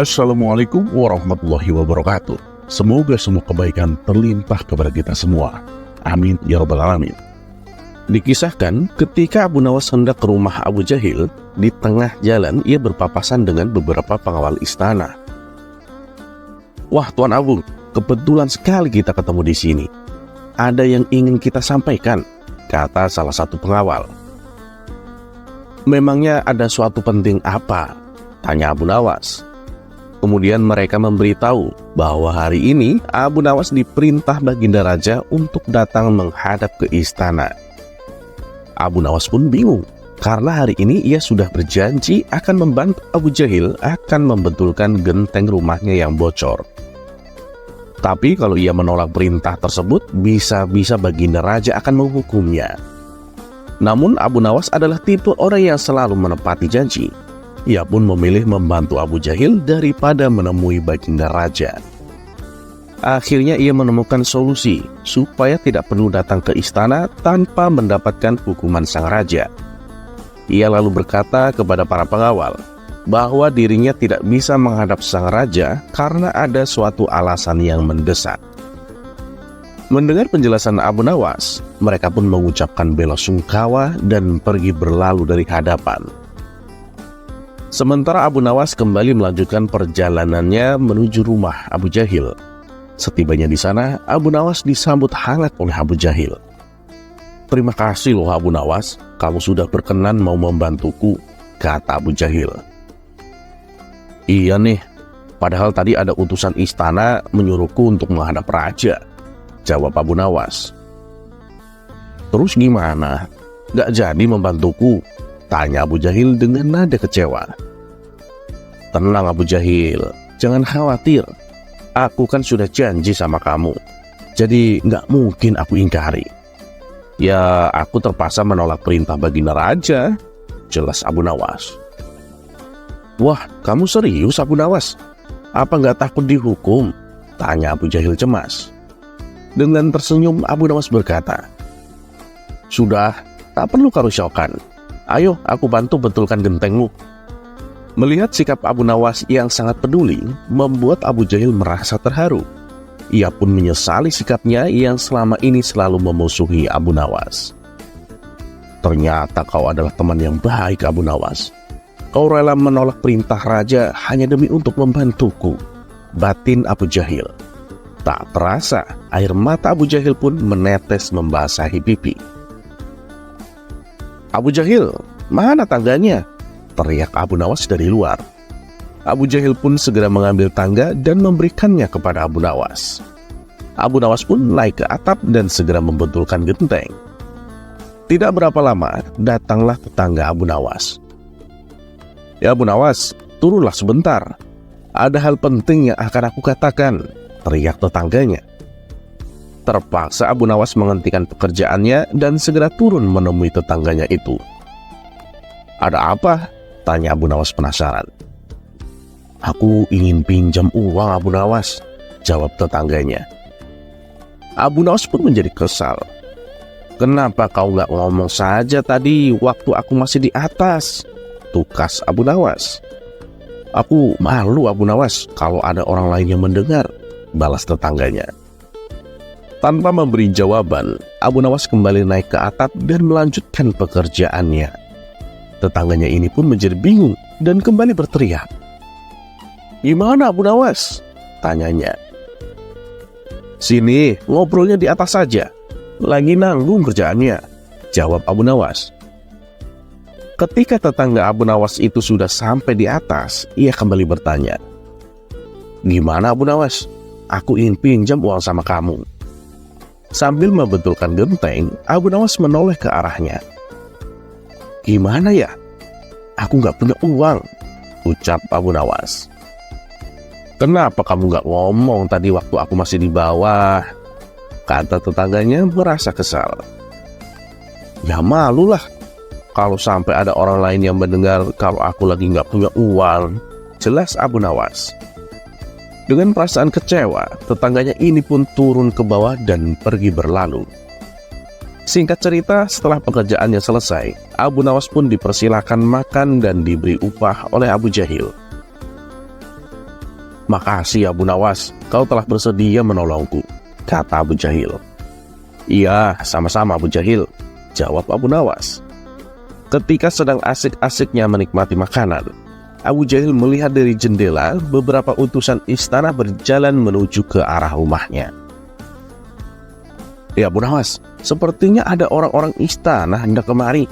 Assalamualaikum warahmatullahi wabarakatuh. Semoga semua kebaikan terlimpah kepada kita semua. Amin ya rabbal alamin. Dikisahkan ketika Abu Nawas hendak ke rumah Abu Jahil, di tengah jalan ia berpapasan dengan beberapa pengawal istana. "Wah Tuan Abu, kebetulan sekali kita ketemu di sini. Ada yang ingin kita sampaikan," kata salah satu pengawal. "Memangnya ada suatu penting apa?" tanya Abu Nawas. Kemudian mereka memberitahu bahwa hari ini Abu Nawas diperintah Baginda Raja untuk datang menghadap ke istana. Abu Nawas pun bingung, karena hari ini ia sudah berjanji akan membantu Abu Jahil akan membetulkan genteng rumahnya yang bocor. Tapi kalau ia menolak perintah tersebut, bisa-bisa Baginda Raja akan menghukumnya. Namun Abu Nawas adalah tipe orang yang selalu menepati janji. Ia pun memilih membantu Abu Jahil daripada menemui Baginda Raja. Akhirnya ia menemukan solusi supaya tidak perlu datang ke istana tanpa mendapatkan hukuman sang raja. Ia lalu berkata kepada para pengawal bahwa dirinya tidak bisa menghadap sang raja karena ada suatu alasan yang mendesak. Mendengar penjelasan Abu Nawas, mereka pun mengucapkan bela sungkawa dan pergi berlalu dari hadapan. Sementara Abu Nawas kembali melanjutkan perjalanannya menuju rumah Abu Jahil. Setibanya di sana, Abu Nawas disambut hangat oleh Abu Jahil. "Terima kasih loh Abu Nawas, kamu sudah berkenan mau membantuku," kata Abu Jahil. "Iya nih, padahal tadi ada utusan istana menyuruhku untuk menghadap raja," jawab Abu Nawas. "Terus gimana? Gak jadi membantuku?" tanya Abu Jahil dengan nada kecewa. "Tenang Abu Jahil, jangan khawatir. Aku kan sudah janji sama kamu, jadi nggak mungkin aku ingkari. Ya, aku terpaksa menolak perintah Baginda Raja," jelas Abu Nawas. "Wah, kamu serius Abu Nawas? Apa nggak takut dihukum?" tanya Abu Jahil cemas. Dengan tersenyum Abu Nawas berkata, "Sudah, tak perlu kau risaukan. Ayo, aku bantu betulkan gentengmu." Melihat sikap Abu Nawas yang sangat peduli, membuat Abu Jahil merasa terharu. Ia pun menyesali sikapnya yang selama ini selalu memusuhi Abu Nawas. "Ternyata kau adalah teman yang baik Abu Nawas. Kau rela menolak perintah raja hanya demi untuk membantuku," batin Abu Jahil. Tak terasa, air mata Abu Jahil pun menetes membasahi pipi. "Abu Jahil, mana tangganya?" teriak Abu Nawas dari luar. Abu Jahil pun segera mengambil tangga dan memberikannya kepada Abu Nawas. Abu Nawas pun naik ke atap dan segera membetulkan genteng. Tidak berapa lama, datanglah tetangga Abu Nawas. "Ya Abu Nawas, turunlah sebentar. Ada hal penting yang akan aku katakan," teriak tetangganya. Terpaksa Abu Nawas menghentikan pekerjaannya dan segera turun menemui tetangganya itu. "Ada apa?" tanya Abu Nawas penasaran. "Aku ingin pinjam uang Abu Nawas," jawab tetangganya. Abu Nawas pun menjadi kesal. "Kenapa kau nggak ngomong saja tadi waktu aku masih di atas?" tukas Abu Nawas. "Aku malu Abu Nawas kalau ada orang lain yang mendengar," balas tetangganya. Tanpa memberi jawaban, Abu Nawas kembali naik ke atap dan melanjutkan pekerjaannya. Tetangganya ini pun menjadi bingung dan kembali berteriak. "Gimana Abu Nawas?" tanyanya. "Sini, ngobrolnya di atas saja. Lagi nanggung kerjaannya," jawab Abu Nawas. Ketika tetangga Abu Nawas itu sudah sampai di atas, ia kembali bertanya, "Gimana Abu Nawas? Aku ingin pinjam uang sama kamu." Sambil membetulkan genteng, Abu Nawas menoleh ke arahnya. "Gimana ya? Aku nggak punya uang," ucap Abu Nawas. "Kenapa kamu nggak ngomong tadi waktu aku masih di bawah?" kata tetangganya merasa kesal. "Ya malulah kalau sampai ada orang lain yang mendengar kalau aku lagi nggak punya uang," jelas Abu Nawas. Dengan perasaan kecewa, tetangganya ini pun turun ke bawah dan pergi berlalu. Singkat cerita, setelah pekerjaannya selesai, Abu Nawas pun dipersilakan makan dan diberi upah oleh Abu Jahil. "Makasih Abu Nawas, kau telah bersedia menolongku," kata Abu Jahil. "Iya, sama-sama Abu Jahil," jawab Abu Nawas. Ketika sedang asik-asiknya menikmati makanan, Abu Jahil melihat dari jendela beberapa utusan istana berjalan menuju ke arah rumahnya. "Ya Abu Nawas, sepertinya ada orang-orang istana hendak kemari.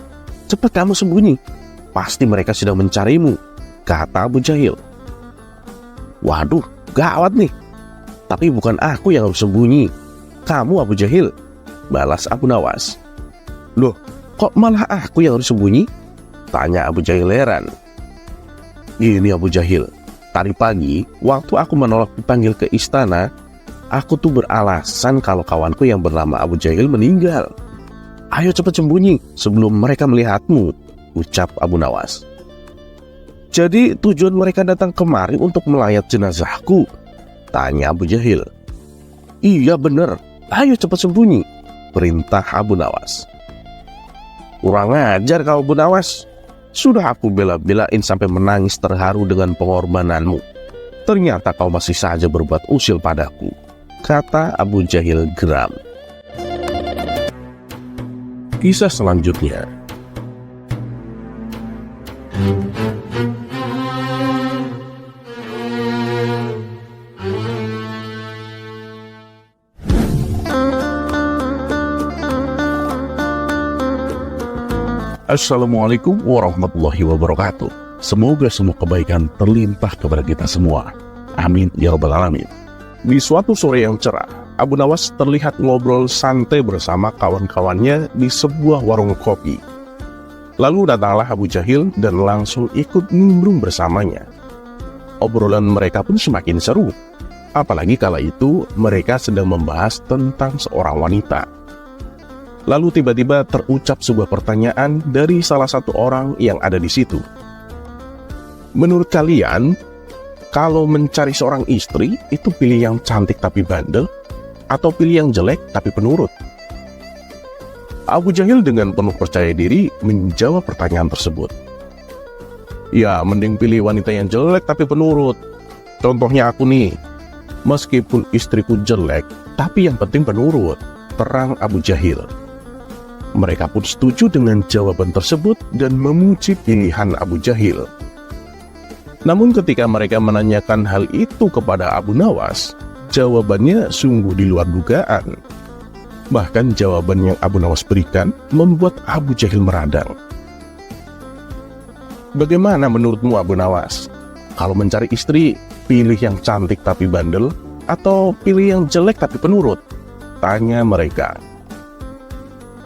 Cepat kamu sembunyi, pasti mereka sedang mencarimu," kata Abu Jahil. "Waduh, gawat nih. Tapi bukan aku yang harus sembunyi, kamu Abu Jahil," balas Abu Nawas. "Loh, kok malah aku yang harus sembunyi?" tanya Abu Jahil heran. "Ini Abu Jahil, tadi pagi waktu aku menolak dipanggil ke istana, aku tuh beralasan kalau kawanku yang bernama Abu Jahil meninggal. Ayo cepat sembunyi sebelum mereka melihatmu," ucap Abu Nawas. "Jadi tujuan mereka datang kemari untuk melayat jenazahku?" tanya Abu Jahil. "Iya bener, ayo cepat sembunyi," perintah Abu Nawas. "Kurang ajar kau Abu Nawas. Sudah aku bela-belain sampai menangis terharu dengan pengorbananmu. Ternyata kau masih saja berbuat usil padaku," kata Abu Jahil geram. Kisah selanjutnya. Assalamualaikum warahmatullahi wabarakatuh. Semoga semua kebaikan terlimpah kepada kita semua. Amin ya rabbal alamin. Di suatu sore yang cerah, Abu Nawas terlihat ngobrol santai bersama kawan-kawannya di sebuah warung kopi. Lalu datanglah Abu Jahil dan langsung ikut nimbrung bersamanya. Obrolan mereka pun semakin seru. Apalagi kala itu mereka sedang membahas tentang seorang wanita. Lalu tiba-tiba terucap sebuah pertanyaan dari salah satu orang yang ada di situ. "Menurut kalian, kalau mencari seorang istri itu pilih yang cantik tapi bandel, atau pilih yang jelek tapi penurut?" Abu Jahil dengan penuh percaya diri menjawab pertanyaan tersebut. "Ya, mending pilih wanita yang jelek tapi penurut. Contohnya aku nih, meskipun istriku jelek, tapi yang penting penurut," terang Abu Jahil. Mereka pun setuju dengan jawaban tersebut dan memuji pilihan Abu Jahil. Namun ketika mereka menanyakan hal itu kepada Abu Nawas, jawabannya sungguh di luar dugaan. Bahkan jawaban yang Abu Nawas berikan membuat Abu Jahil meradang. "Bagaimana menurutmu Abu Nawas? Kalau mencari istri, pilih yang cantik tapi bandel, atau pilih yang jelek tapi penurut?" tanya mereka.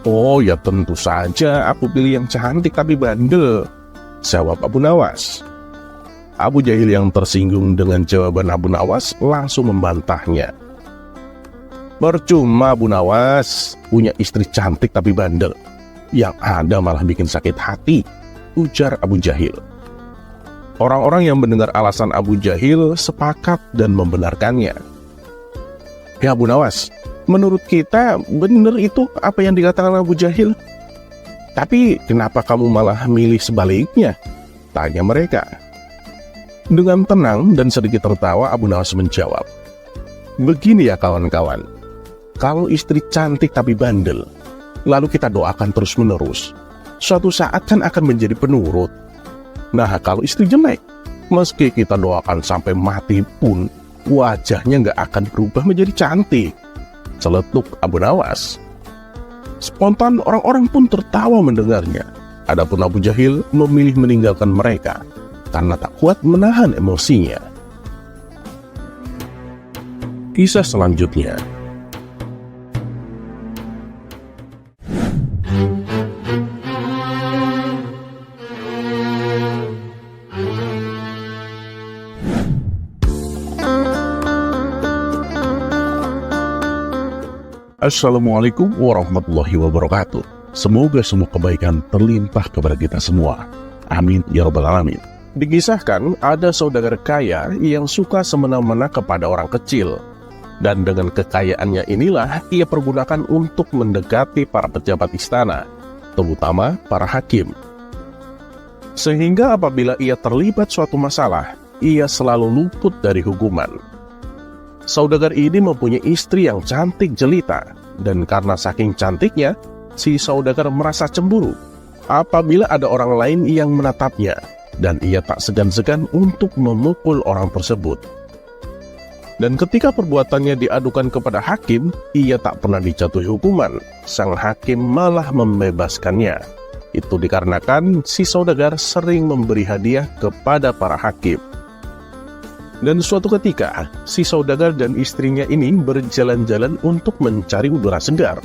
"Oh ya tentu saja aku pilih yang cantik tapi bandel," jawab Abu Nawas. Abu Jahil yang tersinggung dengan jawaban Abu Nawas langsung membantahnya. "Percuma Abu Nawas punya istri cantik tapi bandel, yang ada malah bikin sakit hati," ujar Abu Jahil. Orang-orang yang mendengar alasan Abu Jahil sepakat dan membenarkannya. "Ya Abu Nawas, menurut kita benar itu apa yang dikatakan Abu Jahil. Tapi kenapa kamu malah milih sebaliknya?" tanya mereka. Dengan tenang dan sedikit tertawa, Abu Nawas menjawab, "Begini ya kawan-kawan, kalau istri cantik tapi bandel, lalu kita doakan terus-menerus, suatu saat kan akan menjadi penurut. Nah kalau istri jelek, meski kita doakan sampai mati pun, wajahnya nggak akan berubah menjadi cantik," celetuk Abu Nawas. Spontan orang-orang pun tertawa mendengarnya. Adapun Abu Jahil memilih meninggalkan mereka karena tak kuat menahan emosinya. Kisah selanjutnya. Assalamualaikum warahmatullahi wabarakatuh. Semoga semua kebaikan terlimpah kepada kita semua. Amin ya rabbal alamin. Dikisahkan ada saudagar kaya yang suka semena-mena kepada orang kecil. Dan dengan kekayaannya inilah ia pergunakan untuk mendekati para pejabat istana, terutama para hakim. Sehingga apabila ia terlibat suatu masalah, ia selalu luput dari hukuman. Saudagar ini mempunyai istri yang cantik jelita, dan karena saking cantiknya, si saudagar merasa cemburu apabila ada orang lain yang menatapnya, dan ia tak segan-segan untuk memukul orang tersebut. Dan ketika perbuatannya diadukan kepada hakim, ia tak pernah dijatuhi hukuman. Sang hakim malah membebaskannya. Itu dikarenakan si saudagar sering memberi hadiah kepada para hakim. Dan suatu ketika, si saudagar dan istrinya ini berjalan-jalan untuk mencari udara segar.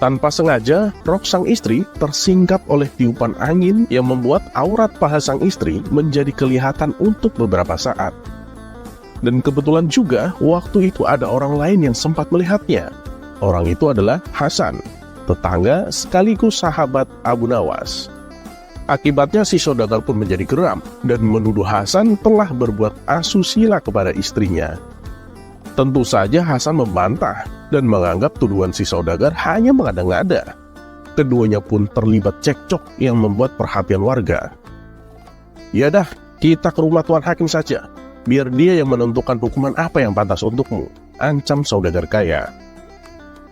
Tanpa sengaja, rok sang istri tersingkap oleh tiupan angin yang membuat aurat paha sang istri menjadi kelihatan untuk beberapa saat. Dan kebetulan juga waktu itu ada orang lain yang sempat melihatnya. Orang itu adalah Hasan, tetangga sekaligus sahabat Abu Nawas. Akibatnya si saudagar pun menjadi geram dan menuduh Hasan telah berbuat asusila kepada istrinya. Tentu saja Hasan membantah dan menganggap tuduhan si saudagar hanya mengada-ngada. Keduanya pun terlibat cekcok yang membuat perhatian warga. "Ya dah, kita ke rumah Tuan Hakim saja. Biar dia yang menentukan hukuman apa yang pantas untukmu," ancam saudagar kaya.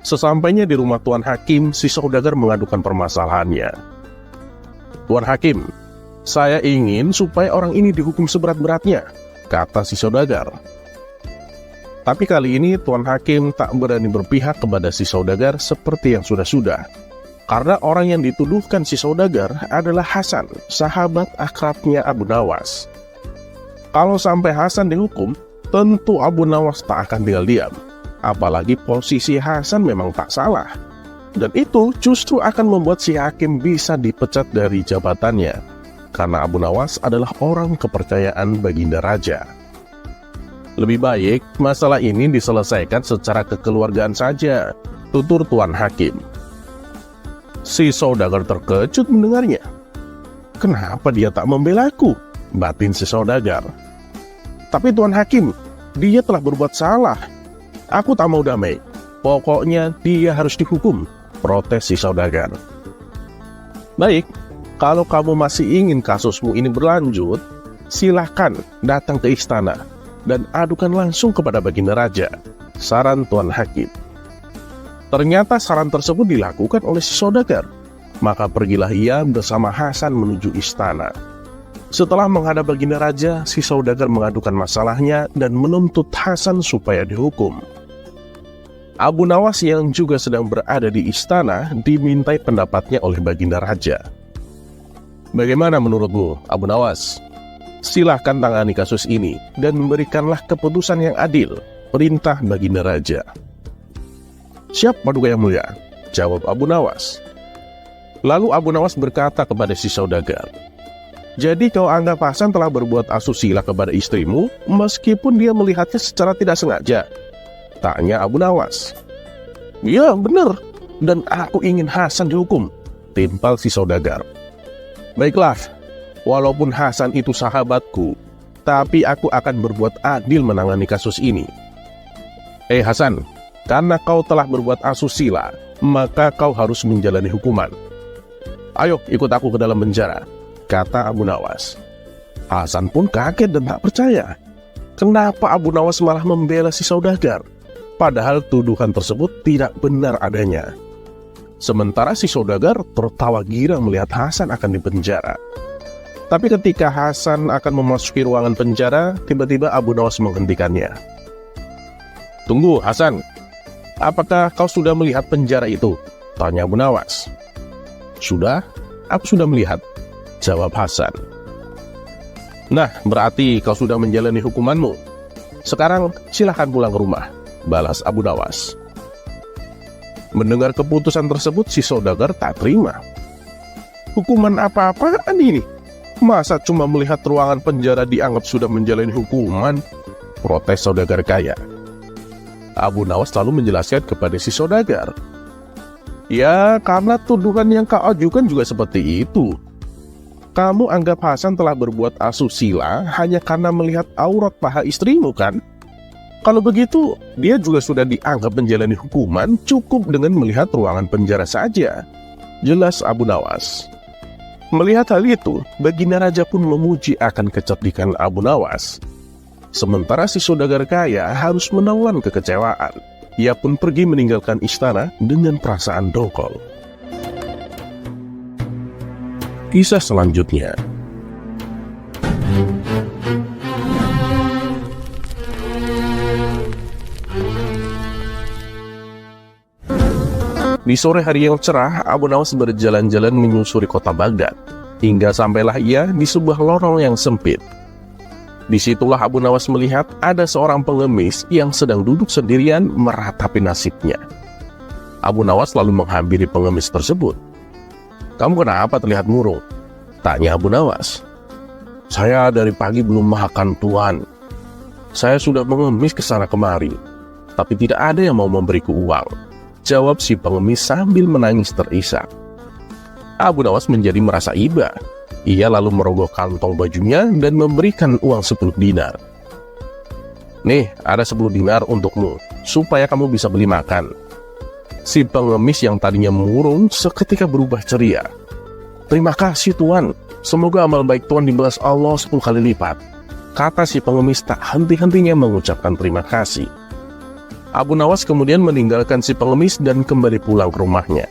Sesampainya di rumah Tuan Hakim, si saudagar mengadukan permasalahannya. "Tuan Hakim, saya ingin supaya orang ini dihukum seberat-beratnya," kata si saudagar. Tapi kali ini Tuan Hakim tak berani berpihak kepada si saudagar seperti yang sudah-sudah. Karena orang yang dituduhkan si saudagar adalah Hasan, sahabat akrabnya Abu Nawas. Kalau sampai Hasan dihukum, tentu Abu Nawas tak akan tinggal diam. Apalagi posisi Hasan memang tak salah. Dan itu justru akan membuat si hakim bisa dipecat dari jabatannya. Karena Abu Nawas adalah orang kepercayaan Baginda Raja. Lebih baik masalah ini diselesaikan secara kekeluargaan saja, tutur Tuan Hakim. Si saudagar terkejut mendengarnya. "Kenapa dia tak membelaku?" batin si saudagar. "Tapi Tuan Hakim, dia telah berbuat salah. Aku tak mau damai. Pokoknya dia harus dihukum," protes si saudagar. "Baik, kalau kamu masih ingin kasusmu ini berlanjut, silahkan datang ke istana dan adukan langsung kepada Baginda Raja," saran Tuan Hakim. Ternyata saran tersebut dilakukan oleh si saudagar. Maka pergilah ia bersama Hasan menuju istana. Setelah menghadap Baginda Raja, si saudagar mengadukan masalahnya dan menuntut Hasan supaya dihukum. Abu Nawas yang juga sedang berada di istana dimintai pendapatnya oleh Baginda Raja. "Bagaimana menurutmu, Abu Nawas? Silahkan tangani kasus ini dan memberikanlah keputusan yang adil," perintah Baginda Raja. "Siap, Paduka Yang Mulia," jawab Abu Nawas. Lalu Abu Nawas berkata kepada si saudagar, "Jadi kau anggap Hasan telah berbuat asusila kepada istrimu meskipun dia melihatnya secara tidak sengaja?" tanya Abu Nawas. "Ya, benar, dan aku ingin Hasan dihukum," timpal si saudagar. "Baiklah, walaupun Hasan itu sahabatku, tapi aku akan berbuat adil menangani kasus ini. Hasan, karena kau telah berbuat asusila, maka kau harus menjalani hukuman. Ayo ikut aku ke dalam penjara," kata Abu Nawas. Hasan pun kaget dan tak percaya. Kenapa Abu Nawas malah membela si saudagar? Padahal tuduhan tersebut tidak benar adanya. Sementara si saudagar tertawa girang melihat Hasan akan dipenjara. Tapi ketika Hasan akan memasuki ruangan penjara, tiba-tiba Abu Nawas menghentikannya. "Tunggu, Hasan. Apakah kau sudah melihat penjara itu?" tanya Abu Nawas. "Sudah, aku sudah melihat," jawab Hasan. "Nah, berarti kau sudah menjalani hukumanmu. Sekarang silahkan pulang ke rumah," balas Abu Nawas. Mendengar keputusan tersebut, si saudagar tak terima. "Hukuman apa-apaan ini? Masa cuma melihat ruangan penjara dianggap sudah menjalani hukuman?" protes saudagar kaya. Abu Nawas lalu menjelaskan kepada si saudagar, "Ya, karena tuduhan yang kau ajukan juga seperti itu. Kamu anggap Hasan telah berbuat asusila hanya karena melihat aurat paha istrimu, kan? Kalau begitu, dia juga sudah dianggap menjalani hukuman cukup dengan melihat ruangan penjara saja," jelas Abu Nawas. Melihat hal itu, baginda raja pun memuji akan kecerdikan Abu Nawas. Sementara si saudagar kaya harus menelan kekecewaan. Ia pun pergi meninggalkan istana dengan perasaan dongkol. Kisah selanjutnya. Di sore hari yang cerah, Abu Nawas berjalan-jalan menyusuri kota Baghdad, hingga sampailah ia di sebuah lorong yang sempit. Disitulah Abu Nawas melihat ada seorang pengemis yang sedang duduk sendirian meratapi nasibnya. Abu Nawas lalu menghampiri pengemis tersebut. "Kamu kenapa terlihat murung?" tanya Abu Nawas. "Saya dari pagi belum makan, Tuan. Saya sudah mengemis ke sana kemari, tapi tidak ada yang mau memberiku uang," jawab si pengemis sambil menangis terisak. Abu Nawas menjadi merasa iba. Ia lalu merogoh kantong bajunya dan memberikan uang 10 dinar. "Nih, ada 10 dinar untukmu, supaya kamu bisa beli makan." Si pengemis yang tadinya murung seketika berubah ceria. "Terima kasih, Tuan. Semoga amal baik Tuan dibalas Allah 10 kali lipat," kata si pengemis tak henti-hentinya mengucapkan terima kasih. Abu Nawas kemudian meninggalkan si pengemis dan kembali pulang ke rumahnya.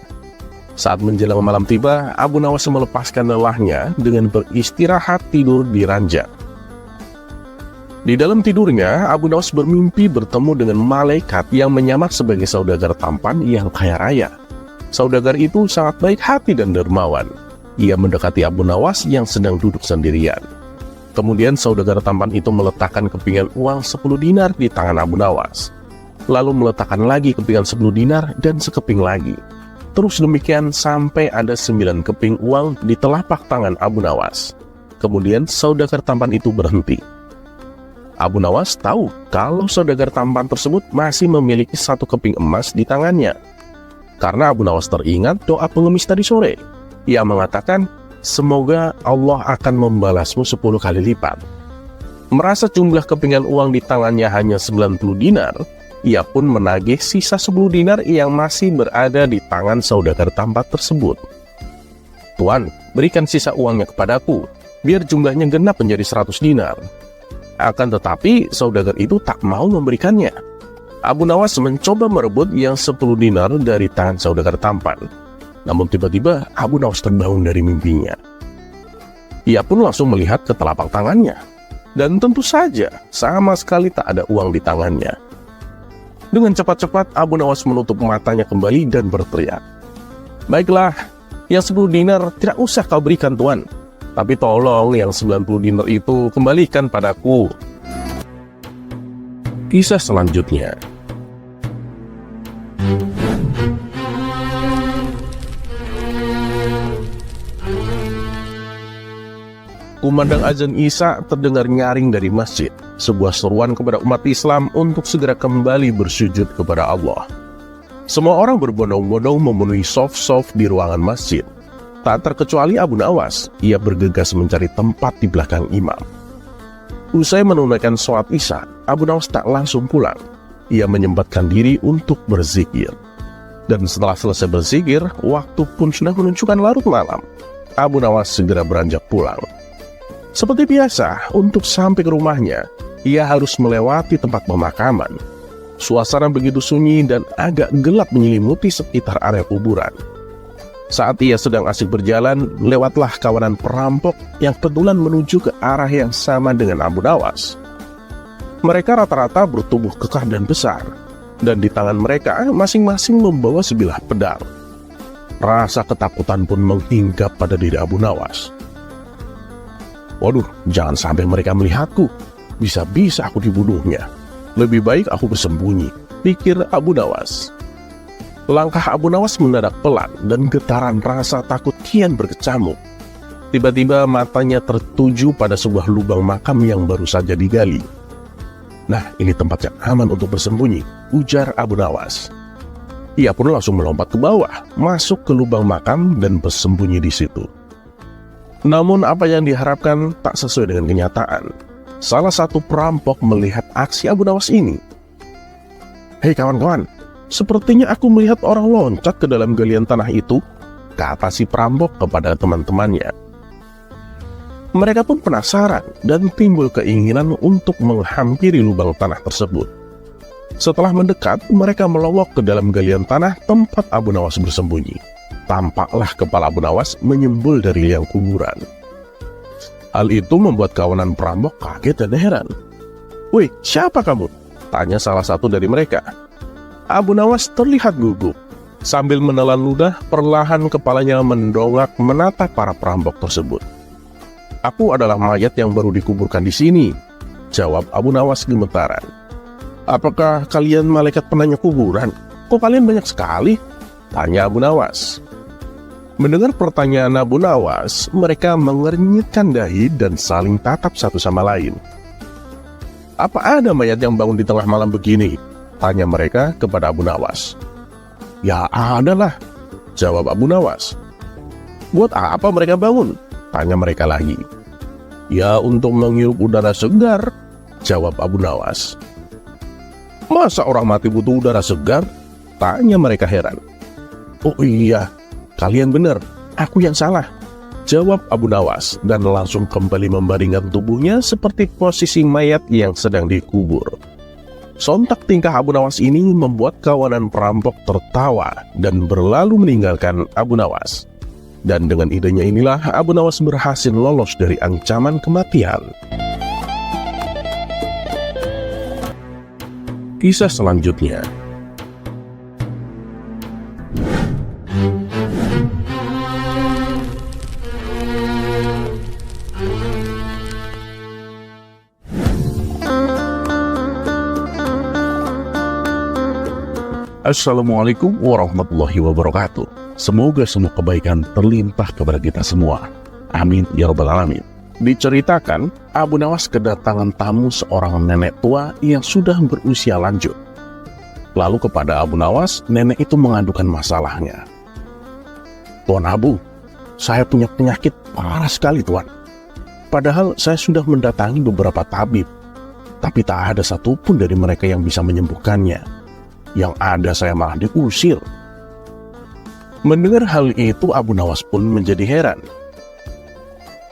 Saat menjelang malam tiba, Abu Nawas melepaskan lelahnya dengan beristirahat tidur di ranjang. Di dalam tidurnya, Abu Nawas bermimpi bertemu dengan malaikat yang menyamar sebagai saudagar tampan yang kaya raya. Saudagar itu sangat baik hati dan dermawan. Ia mendekati Abu Nawas yang sedang duduk sendirian. Kemudian saudagar tampan itu meletakkan kepingan uang 10 dinar di tangan Abu Nawas. Lalu meletakkan lagi kepingan 10 dinar dan sekeping lagi. Terus demikian sampai ada 9 keping uang di telapak tangan Abu Nawas. Kemudian saudagar tampan itu berhenti. Abu Nawas tahu kalau saudagar tampan tersebut masih memiliki 1 keping emas di tangannya. Karena Abu Nawas teringat doa pengemis tadi sore. Ia mengatakan, "Semoga Allah akan membalasmu 10 kali lipat." Merasa jumlah kepingan uang di tangannya hanya 90 dinar, ia pun menagih sisa 10 dinar yang masih berada di tangan saudagar tampan tersebut. "Tuan, berikan sisa uangnya kepadaku, biar jumlahnya genap menjadi 100 dinar. Akan tetapi saudagar itu tak mau memberikannya. Abu Nawas mencoba merebut yang 10 dinar dari tangan saudagar tampan. Namun tiba-tiba Abu Nawas terbangun dari mimpinya. Ia pun langsung melihat ke telapak tangannya. Dan tentu saja sama sekali tak ada uang di tangannya. Dengan cepat-cepat Abu Nawas menutup matanya kembali dan berteriak, "Baiklah, yang 10 dinar tidak usah kau berikan, Tuan. Tapi tolong yang 90 dinar itu kembalikan padaku." Kisah selanjutnya. Kumandang azan Isya terdengar nyaring dari masjid, sebuah seruan kepada umat Islam untuk segera kembali bersujud kepada Allah. Semua orang berbondong-bondong memenuhi sof-sof di ruangan masjid. Tak terkecuali Abu Nawas, ia bergegas mencari tempat di belakang imam. Usai menunaikan sholat Isya, Abu Nawas tak langsung pulang. Ia menyempatkan diri untuk berzikir. Dan setelah selesai berzikir, waktu pun sudah menunjukkan larut malam. Abu Nawas segera beranjak pulang. Seperti biasa, untuk sampai ke rumahnya, ia harus melewati tempat pemakaman. Suasana begitu sunyi dan agak gelap menyelimuti sekitar area kuburan. Saat ia sedang asik berjalan, lewatlah kawanan perampok yang kebetulan menuju ke arah yang sama dengan Abu Nawas. Mereka rata-rata bertubuh kekar dan besar, dan di tangan mereka masing-masing membawa sebilah pedang. Rasa ketakutan pun menghinggap pada diri Abu Nawas. "Waduh, jangan sampai mereka melihatku. Bisa-bisa aku dibunuhnya. Lebih baik aku bersembunyi," pikir Abu Nawas. Langkah Abu Nawas mendadak pelan dan getaran rasa takut kian berkecamuk. Tiba-tiba matanya tertuju pada sebuah lubang makam yang baru saja digali. "Nah, ini tempat yang aman untuk bersembunyi," ujar Abu Nawas. Ia pun langsung melompat ke bawah, masuk ke lubang makam dan bersembunyi di situ. Namun apa yang diharapkan tak sesuai dengan kenyataan. Salah satu perampok melihat aksi Abu Nawas ini. "Hei kawan-kawan, sepertinya aku melihat orang loncat ke dalam galian tanah itu," kata si perampok kepada teman-temannya. Mereka pun penasaran dan timbul keinginan untuk menghampiri lubang tanah tersebut. Setelah mendekat, mereka melongok ke dalam galian tanah tempat Abu Nawas bersembunyi. Tampaklah kepala Abu Nawas menyembul dari liang kuburan. Hal itu membuat kawanan perampok kaget dan heran. "Woi, siapa kamu?" tanya salah satu dari mereka. Abu Nawas terlihat gugup. Sambil menelan ludah, perlahan kepalanya mendongak menatap para perampok tersebut. "Aku adalah mayat yang baru dikuburkan di sini," jawab Abu Nawas gemetaran. "Apakah kalian malaikat penanya kuburan? Kok kalian banyak sekali?" tanya Abu Nawas. Mendengar pertanyaan Abu Nawas, mereka mengernyitkan dahi dan saling tatap satu sama lain. "Apa ada mayat yang bangun di tengah malam begini?" tanya mereka kepada Abu Nawas. "Ya adalah," jawab Abu Nawas. "Buat apa mereka bangun?" tanya mereka lagi. "Ya untuk menghirup udara segar," jawab Abu Nawas. "Masa orang mati butuh udara segar?" tanya mereka heran. "Oh iya, kalian benar, aku yang salah," jawab Abu Nawas dan langsung kembali membaringkan tubuhnya seperti posisi mayat yang sedang dikubur. Sontak tingkah Abu Nawas ini membuat kawanan perampok tertawa dan berlalu meninggalkan Abu Nawas. Dan dengan idenya inilah Abu Nawas berhasil lolos dari ancaman kematian. Kisah selanjutnya. Assalamualaikum warahmatullahi wabarakatuh. Semoga semua kebaikan terlimpah kepada kita semua. Amin ya rabbal alamin. Diceritakan, Abu Nawas kedatangan tamu seorang nenek tua yang sudah berusia lanjut. Lalu kepada Abu Nawas, nenek itu mengadukan masalahnya. "Tuan Abu, saya punya penyakit parah sekali, Tuan. Padahal saya sudah mendatangi beberapa tabib, tapi tak ada satupun dari mereka yang bisa menyembuhkannya. Yang ada saya malah diusir." Mendengar hal itu, Abu Nawas pun menjadi heran.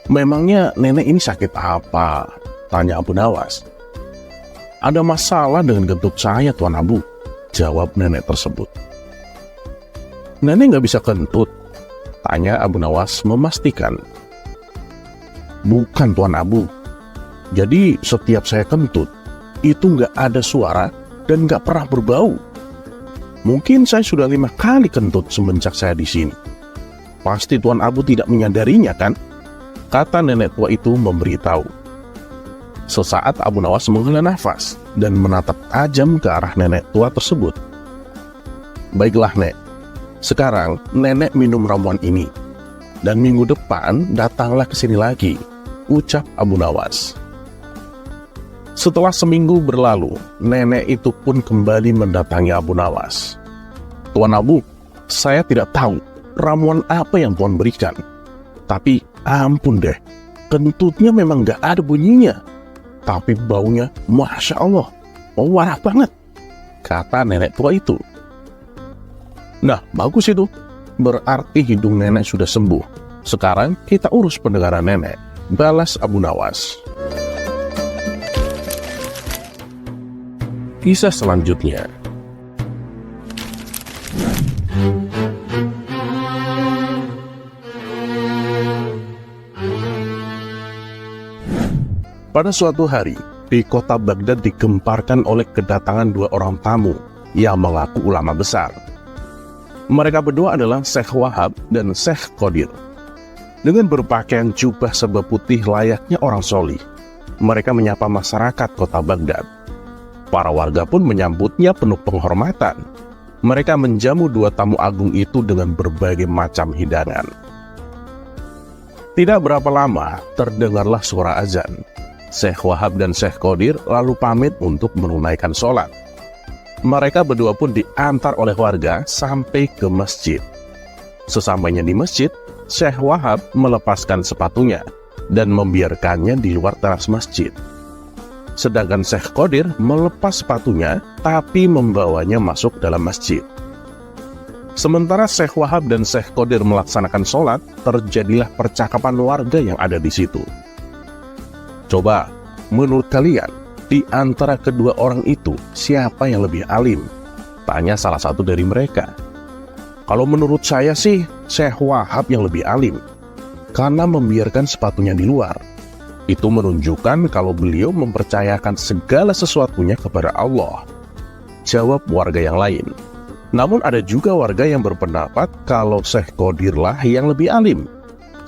"Memangnya nenek ini sakit apa?" tanya Abu Nawas. "Ada masalah dengan gentut saya, Tuan Abu," jawab nenek tersebut. "Nenek nggak bisa kentut?" tanya Abu Nawas memastikan. "Bukan, Tuan Abu. Jadi setiap saya kentut, itu nggak ada suara dan nggak pernah berbau. Mungkin saya sudah 5 kali kentut semenjak saya di sini. Pasti Tuan Abu tidak menyadarinya, kan?" kata nenek tua itu memberitahu. Sesaat Abu Nawas menghela nafas dan menatap tajam ke arah nenek tua tersebut. "Baiklah, Nek. Sekarang nenek minum ramuan ini. Dan minggu depan datanglah ke sini lagi," ucap Abu Nawas. Setelah seminggu berlalu, nenek itu pun kembali mendatangi Abu Nawas. "Tuan Abu, saya tidak tahu ramuan apa yang Tuan berikan. Tapi ampun deh, kentutnya memang gak ada bunyinya. Tapi baunya, Masya Allah, parah banget," kata nenek tua itu. "Nah, bagus itu. Berarti hidung nenek sudah sembuh. Sekarang kita urus pendengaran nenek," balas Abu Nawas. Kisah selanjutnya. Pada suatu hari, di kota Baghdad digemparkan oleh kedatangan 2 orang tamu yang mengaku ulama besar. Mereka berdua adalah Syekh Wahab dan Syekh Qadir. Dengan berpakaian jubah serba putih layaknya orang solih, mereka menyapa masyarakat kota Baghdad. Para warga pun menyambutnya penuh penghormatan. Mereka menjamu 2 tamu agung itu dengan berbagai macam hidangan. Tidak berapa lama, terdengarlah suara azan. Syekh Wahab dan Syekh Qadir lalu pamit untuk menunaikan sholat. Mereka berdua pun diantar oleh warga sampai ke masjid. Sesampainya di masjid, Syekh Wahab melepaskan sepatunya dan membiarkannya di luar teras masjid. Sedangkan Syekh Qadir melepas sepatunya tapi membawanya masuk dalam masjid. Sementara Syekh Wahab dan Syekh Qadir melaksanakan sholat, terjadilah percakapan warga yang ada di situ. Coba, menurut kalian, di antara kedua orang itu, siapa yang lebih alim? Tanya salah satu dari mereka. Kalau menurut saya sih, Syekh Wahab yang lebih alim, karena membiarkan sepatunya di luar. Itu menunjukkan kalau beliau mempercayakan segala sesuatunya kepada Allah. Jawab warga yang lain. Namun ada juga warga yang berpendapat kalau Syekh Qadirlah yang lebih alim.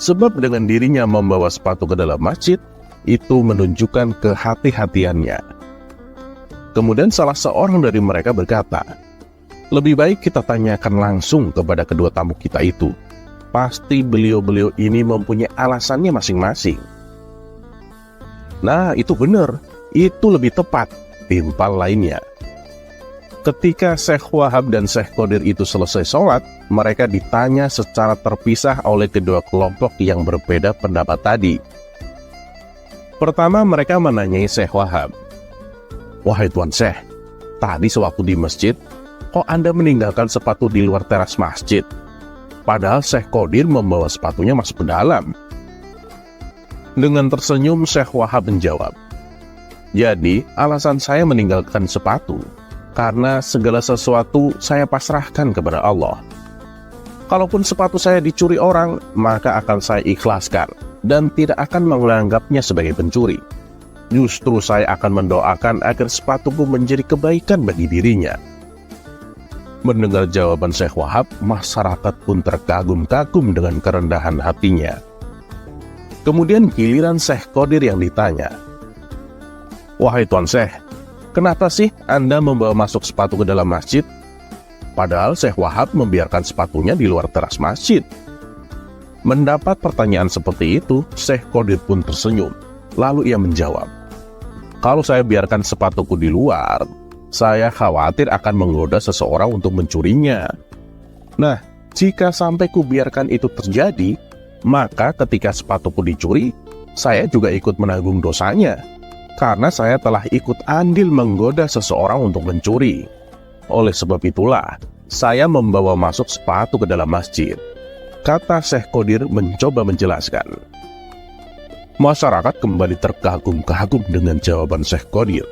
Sebab dengan dirinya membawa sepatu ke dalam masjid, itu menunjukkan kehati-hatiannya. Kemudian salah seorang dari mereka berkata, lebih baik kita tanyakan langsung kepada kedua tamu kita itu. Pasti beliau-beliau ini mempunyai alasannya masing-masing. Nah, itu benar. Itu lebih tepat. Timpal lainnya. Ketika Syekh Wahab dan Syekh Qadir itu selesai sholat, mereka ditanya secara terpisah oleh kedua kelompok yang berbeda pendapat tadi. Pertama, mereka menanyai Syekh Wahab. Wahai Tuan Syekh, tadi sewaktu di masjid, kok Anda meninggalkan sepatu di luar teras masjid? Padahal Syekh Qadir membawa sepatunya masuk ke dalam. Dengan tersenyum, Syekh Wahab menjawab, jadi alasan saya meninggalkan sepatu karena segala sesuatu saya pasrahkan kepada Allah. Kalaupun sepatu saya dicuri orang, maka akan saya ikhlaskan dan tidak akan menganggapnya sebagai pencuri. Justru saya akan mendoakan agar sepatuku menjadi kebaikan bagi dirinya. Mendengar jawaban Syekh Wahab, masyarakat pun terkagum-kagum dengan kerendahan hatinya. Kemudian giliran Syekh Qadir yang ditanya. Wahai Tuan Syekh, kenapa sih Anda membawa masuk sepatu ke dalam masjid? Padahal Syekh Wahab membiarkan sepatunya di luar teras masjid. Mendapat pertanyaan seperti itu, Syekh Qadir pun tersenyum. Lalu ia menjawab, kalau saya biarkan sepatuku di luar, saya khawatir akan menggoda seseorang untuk mencurinya. Nah, jika sampai kubiarkan itu terjadi, maka ketika sepatuku dicuri, saya juga ikut menanggung dosanya. Karena saya telah ikut andil menggoda seseorang untuk mencuri. Oleh sebab itulah, saya membawa masuk sepatu ke dalam masjid. Kata Syekh Qadir mencoba menjelaskan. Masyarakat kembali terkagum-kagum dengan jawaban Syekh Qadir.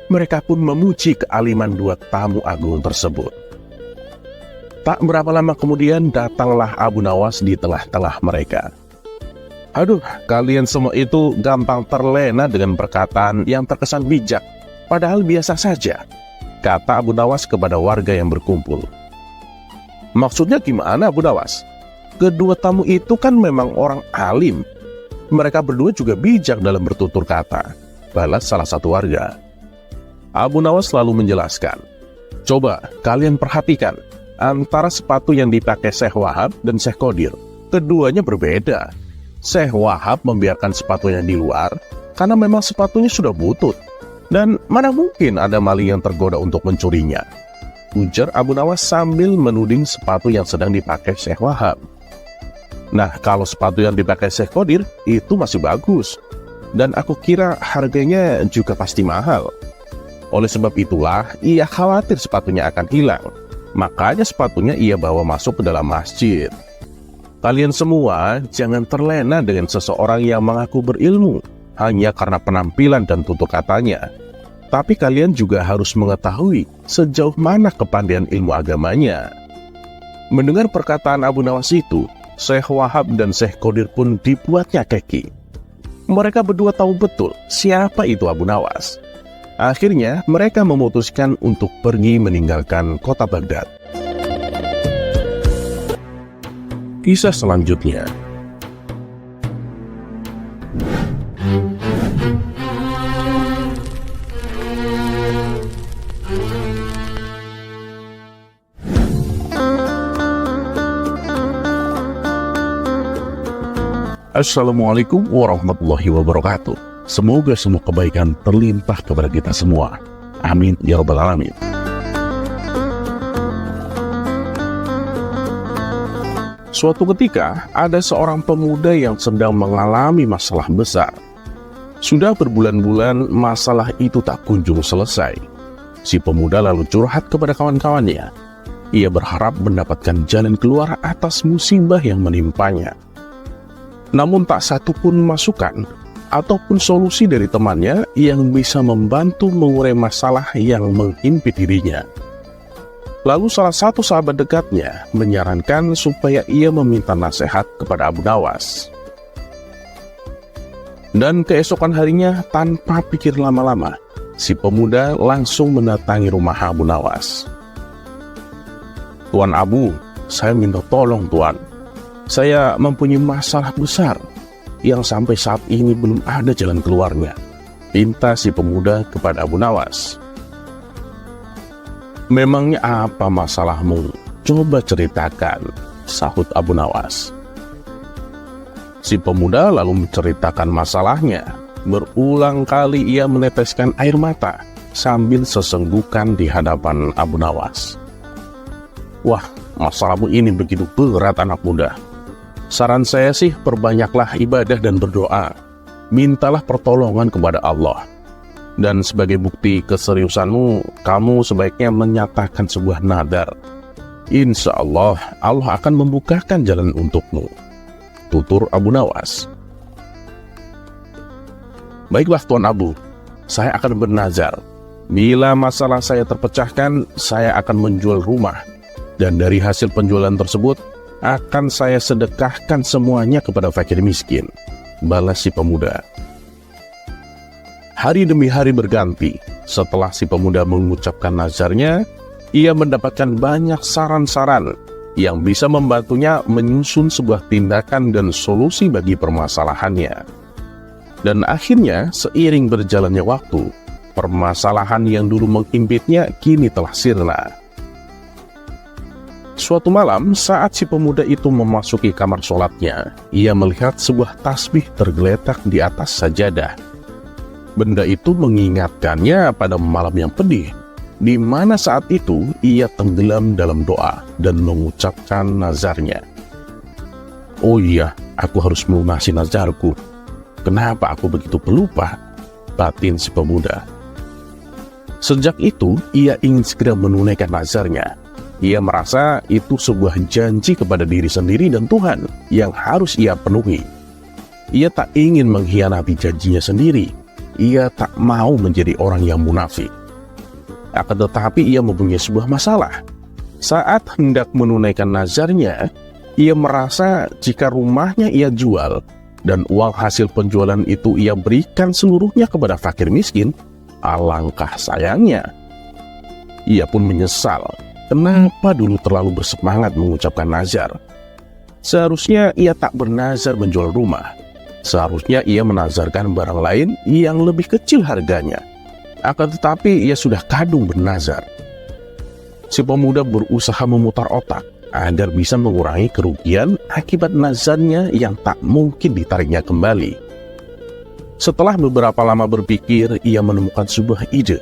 Mereka pun memuji kealiman dua tamu agung tersebut. Tak berapa lama kemudian datanglah Abu Nawas di tengah-tengah mereka. Aduh, kalian semua itu gampang terlena dengan perkataan yang terkesan bijak, padahal biasa saja, kata Abu Nawas kepada warga yang berkumpul. Maksudnya gimana Abu Nawas? Kedua tamu itu kan memang orang alim. Mereka berdua juga bijak dalam bertutur kata, balas salah satu warga. Abu Nawas selalu menjelaskan, coba kalian perhatikan, antara sepatu yang dipakai Syekh Wahab dan Syekh Qadir, keduanya berbeda. Syekh Wahab membiarkan sepatunya di luar karena memang sepatunya sudah butut, dan mana mungkin ada maling yang tergoda untuk mencurinya, ujar Abu Nawas sambil menuding sepatu yang sedang dipakai Syekh Wahab. Nah, kalau sepatu yang dipakai Syekh Qadir itu masih bagus, dan aku kira harganya juga pasti mahal. Oleh sebab itulah ia khawatir sepatunya akan hilang, makanya sepatunya ia bawa masuk ke dalam masjid. Kalian semua jangan terlena dengan seseorang yang mengaku berilmu hanya karena penampilan dan tutur katanya. Tapi kalian juga harus mengetahui sejauh mana kepandaian ilmu agamanya. Mendengar perkataan Abu Nawas itu, Syekh Wahab dan Syekh Qadir pun dibuatnya keki. Mereka berdua tahu betul siapa itu Abu Nawas. Akhirnya mereka memutuskan untuk pergi meninggalkan kota Baghdad. Kisah selanjutnya. Assalamualaikum warahmatullahi wabarakatuh. Semoga semua kebaikan terlimpah kepada kita semua. Amin ya rabbal alamin. Suatu ketika, ada seorang pemuda yang sedang mengalami masalah besar. Sudah berbulan-bulan masalah itu tak kunjung selesai. Si pemuda lalu curhat kepada kawan-kawannya. Ia berharap mendapatkan jalan keluar atas musibah yang menimpanya. Namun tak satu pun masukan, ataupun solusi dari temannya yang bisa membantu mengurai masalah yang menghimpit dirinya. Lalu salah satu sahabat dekatnya menyarankan supaya ia meminta nasihat kepada Abu Nawas. Dan keesokan harinya, tanpa pikir lama-lama, si pemuda langsung mendatangi rumah Abu Nawas. "Tuan Abu, saya minta tolong Tuan. Saya mempunyai masalah besar yang sampai saat ini belum ada jalan keluarnya," pinta si pemuda kepada Abu Nawas. "Memangnya apa masalahmu? Coba ceritakan," sahut Abu Nawas. Si pemuda lalu menceritakan masalahnya. Berulang kali ia meneteskan air mata sambil sesenggukan di hadapan Abu Nawas. "Wah, masalahmu ini begitu berat anak muda. Saran saya sih, perbanyaklah ibadah dan berdoa. Mintalah pertolongan kepada Allah. Dan sebagai bukti keseriusanmu, kamu sebaiknya menyatakan sebuah nadar. Insya Allah, Allah akan membukakan jalan untukmu," tutur Abu Nawas. "Baiklah Tuan Abu, saya akan bernazar. Bila masalah saya terpecahkan, saya akan menjual rumah. Dan dari hasil penjualan tersebut, akan saya sedekahkan semuanya kepada fakir miskin," balas si pemuda. Hari demi hari berganti. Setelah si pemuda mengucapkan nazarnya, ia mendapatkan banyak saran-saran yang bisa membantunya menyusun sebuah tindakan dan solusi bagi permasalahannya. Dan akhirnya, seiring berjalannya waktu, permasalahan yang dulu menghimpitnya kini telah sirna. Suatu malam, saat si pemuda itu memasuki kamar sholatnya, ia melihat sebuah tasbih tergeletak di atas sajadah. Benda itu mengingatkannya pada malam yang pedih, di mana saat itu ia tenggelam dalam doa dan mengucapkan nazarnya. "Oh iya, aku harus melunasi nazarku. Kenapa aku begitu pelupa?" batin si pemuda. Sejak itu, ia ingin segera menunaikan nazarnya. Ia merasa itu sebuah janji kepada diri sendiri dan Tuhan yang harus ia penuhi. Ia tak ingin mengkhianati janjinya sendiri. Ia tak mau menjadi orang yang munafik. Akan tetapi ia mempunyai sebuah masalah. Saat hendak menunaikan nazarnya, ia merasa jika rumahnya ia jual dan uang hasil penjualan itu ia berikan seluruhnya kepada fakir miskin, alangkah sayangnya. Ia pun menyesal. Kenapa dulu terlalu bersemangat mengucapkan nazar? Seharusnya ia tak bernazar menjual rumah. Seharusnya ia menazarkan barang lain yang lebih kecil harganya. Akan tetapi ia sudah kadung bernazar. Si pemuda berusaha memutar otak agar bisa mengurangi kerugian akibat nazarnya yang tak mungkin ditariknya kembali. Setelah beberapa lama berpikir, ia menemukan sebuah ide.